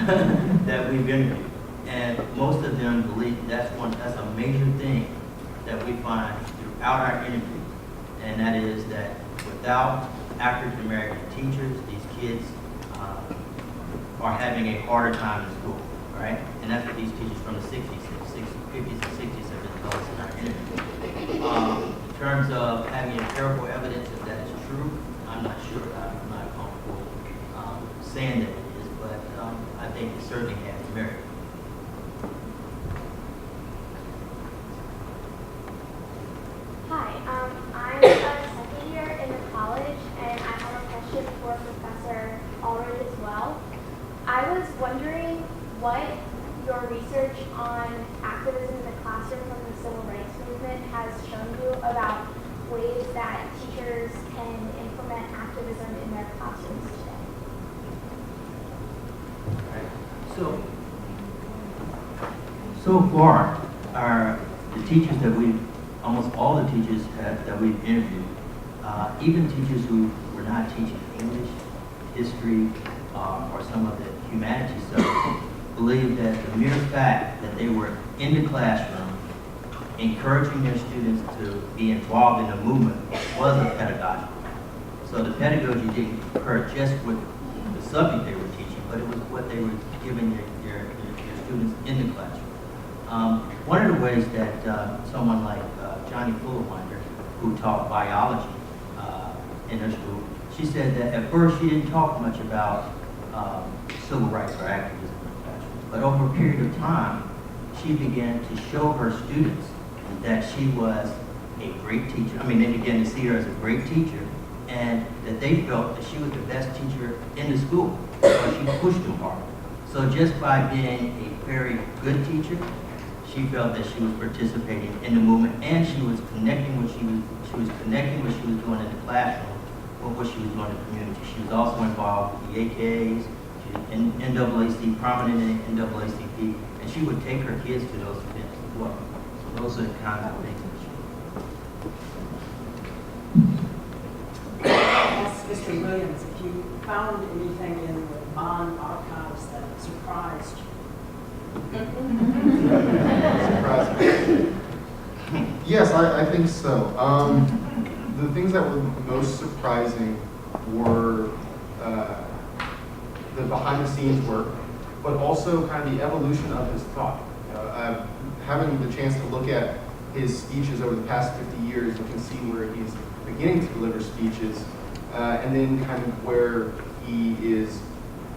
said that we've interviewed. And most of them believe that's a major thing that we find throughout our interviews. And that is that without African American teachers, these kids are having a harder time in school, right? And that's what these teachers from the 50s and 60s have been telling us in our interview. In terms of having empirical evidence if that is true, I'm not sure. I'm not comfortable saying that it is, but I think it certainly has merit. Hi, I'm a second year in the college, and I have a question for Professor Allred as well. I was wondering what your research on activism in the classroom from the civil rights movement has shown you about ways that teachers can implement activism in their classrooms today. So far, the teachers that almost all the teachers that we've interviewed, even teachers who were not teaching English, history, or some of the humanities subjects, believe that the mere fact that they were in the classroom encouraging their students to be involved in the movement was a pedagogy. So the pedagogy didn't occur just with the subject they were teaching, but it was what they were giving their students in the classroom. One of the ways that someone like Johnny Fullerwinder, who taught biology in her school, she said that at first she didn't talk much about civil rights or activism in the classroom, but over a period of time, she began to show her students that she was a great teacher. I mean, they began to see her as a great teacher, and that they felt that she was the best teacher in the school because she pushed them hard. So just by being a very good teacher, she felt that she was participating in the movement, and she was connecting what she was connecting what she was doing in the classroom with what she was doing in the community. She was also involved with the AKAs, she was in NAACP, prominent in NAACP, and she would take her kids to those events as well. So those are the kinds of things that she would. Ask Mr. Williams if you found anything in the Bond archives that surprised you. Yes, I think so. The things that were most surprising were the behind-the-scenes work, but also kind of the evolution of his thought. Having the chance to look at his speeches over the past 50 years, you can see where he's beginning to deliver speeches, and then kind of where he is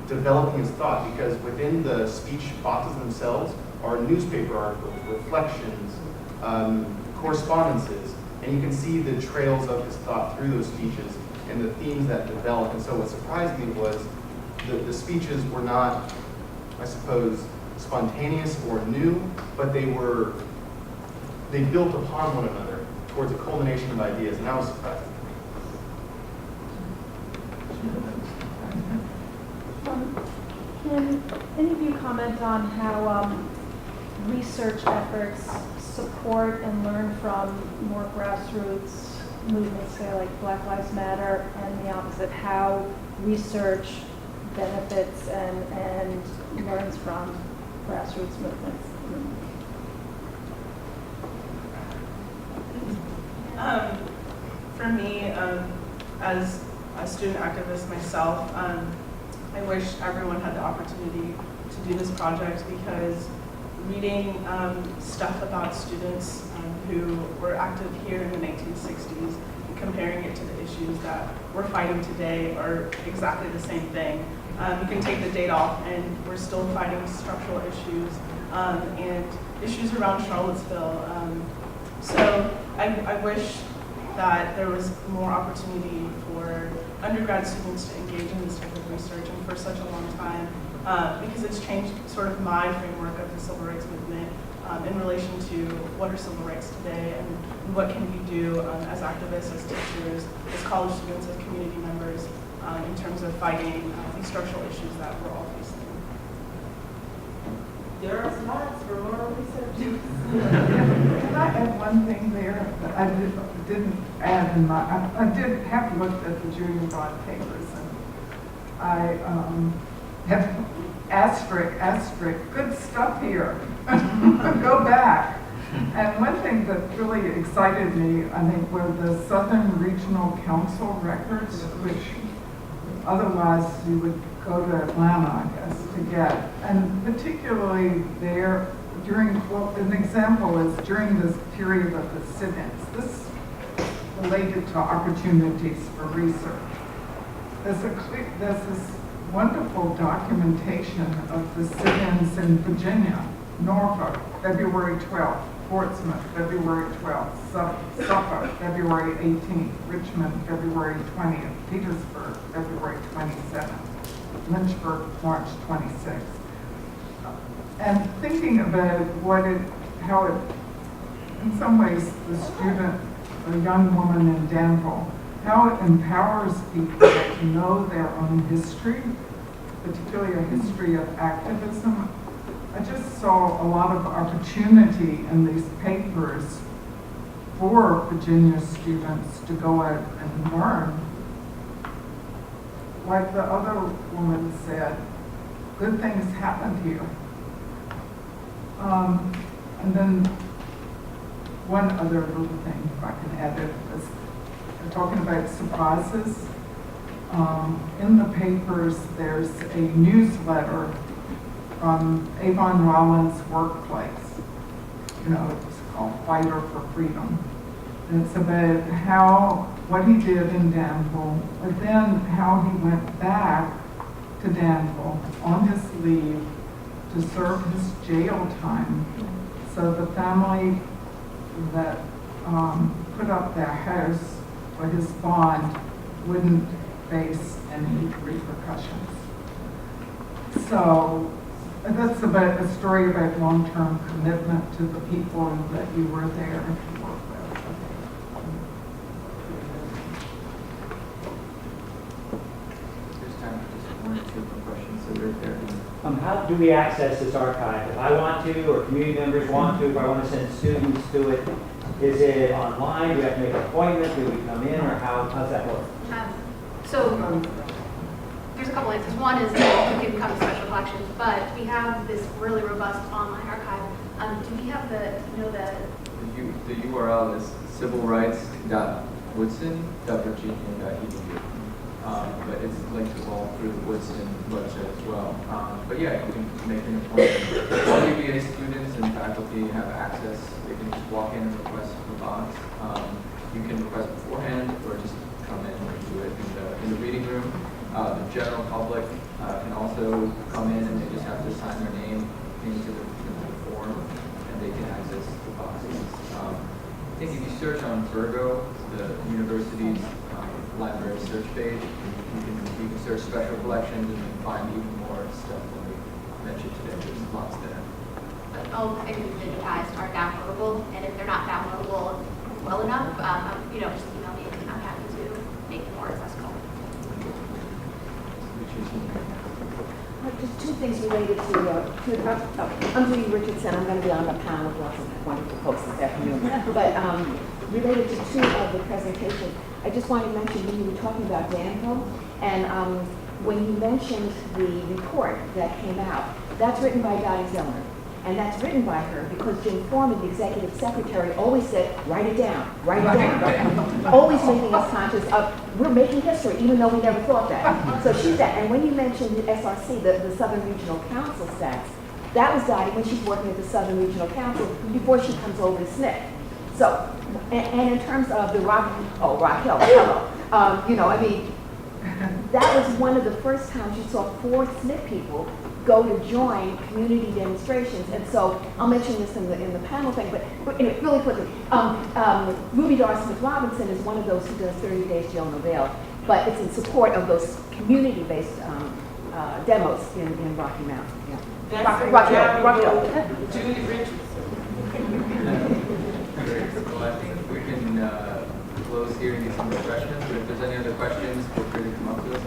developing his thought, because within the speech boxes themselves are newspaper articles, reflections, correspondences, and you can see the trails of his thought through those speeches and the themes that develop. And so what surprised me was the speeches were not, I suppose, spontaneous or new, but they built upon one another towards a culmination of ideas, and that was surprising. Can any of you comment on how research efforts support and learn from more grassroots movements, say like Black Lives Matter, and the opposite, how research benefits and learns from grassroots movements? For me, as a student activist myself, I wish everyone had the opportunity to do this project, because reading stuff about students who were active here in the 1960s and comparing it to the issues that we're fighting today are exactly the same thing. You can take the date off and we're still fighting structural issues and issues around Charlottesville. So I wish that there was more opportunity for undergrad students to engage in this type of research, and for such a long time, because it's changed sort of my framework of the civil rights movement in relation to what are civil rights today and what can we do as activists, as teachers, as college students, as community members in terms of fighting these structural issues that we're all facing. There are slots for more research. Can I add one thing there that I didn't add in my, I did have looked at the Julian Bond papers, and I have asterisk, good stuff here. Go back. And one thing that really excited me, I think, were the Southern Regional Council records, which otherwise you would go to Atlanta, I guess, to get. And particularly there, during, well, an example is during this period of the sit-ins. This related to opportunities for research. There's this wonderful documentation of the sit-ins in Virginia, Norfolk, February 12th, Portsmouth, February 12th, Suffolk, February 18th, Richmond, February 20th, Petersburg, February 27th, Lynchburg, March 26th. And thinking about how it, in some ways, the student, a young woman in Danville, how it empowers people to know their own history, particularly a history of activism. I just saw a lot of opportunity in these papers for Virginia students to go out and learn. Like the other woman said, good things happened here. And then one other little thing, if I can add it, is we're talking about surprises. In the papers, there's a newsletter from Avon Rollins' workplace. You know, it's called Fighter for Freedom. And it's about what he did in Danville, but then how he went back to Danville on his leave to serve his jail time. So the family that put up their house for his bond wouldn't face any repercussions. So that's about a story about long-term commitment to the people that you were there to work with. There's time for just one or two more questions, so right there. How do we access this archive? If I want to, or community members want to, if I want to send students to it, is it online? Do we have to make an appointment? Do we come in, or how's that work? So there's a couple answers. One is that you can come to special collections, but we have this really robust online archive. Do we have the URL is civilrights.woodson.virginia.edu. But it's linked all through the Woodson website as well. But yeah, you can make an appointment. All UVA students and faculty have access. They can just walk in and request from the box. You can request beforehand or just come in and do it in the reading room. The general public can also come in and they just have to sign their name into the form and they can access the boxes. I think if you search on Virgo, the university's library search page, you can search special collections and then find even more stuff than we mentioned today. There's lots there. all the things we've digitized are downloadable, and if they're not downloadable well enough, just email me and I'm happy to make them more accessible. Just two things related to I'm Judy Richardson. I'm going to be on the panel with lots of wonderful folks this afternoon. But related to two of the presentations, I just wanted to mention when you were talking about Danville, and when you mentioned the report that came out, that's written by Dottie Zelner. And that's written by her because Jim Foreman, the executive secretary, always said, write it down, write it down, write it down. Always making us conscious of, we're making history, even though we never thought that. So she's that. And when you mentioned the SRC, the Southern Regional Council stats, that was Dottie when she's working at the Southern Regional Council before she comes over to SNCC. So, and in terms of the Raquel, hello. That was one of the first times you saw 4 SNCC people go to join community demonstrations, and so I'll mention this in the panel thing, but really quickly, Ruby Dar Smith Robinson is one of those who does 30 Days Jail No Bail, but it's in support of those community-based demos in Rocky Mountain. Yeah. Rocky Hill. Judy Richardson. Well, I think we can close here and get some refreshments, but if there's any other questions, feel free to come up to us.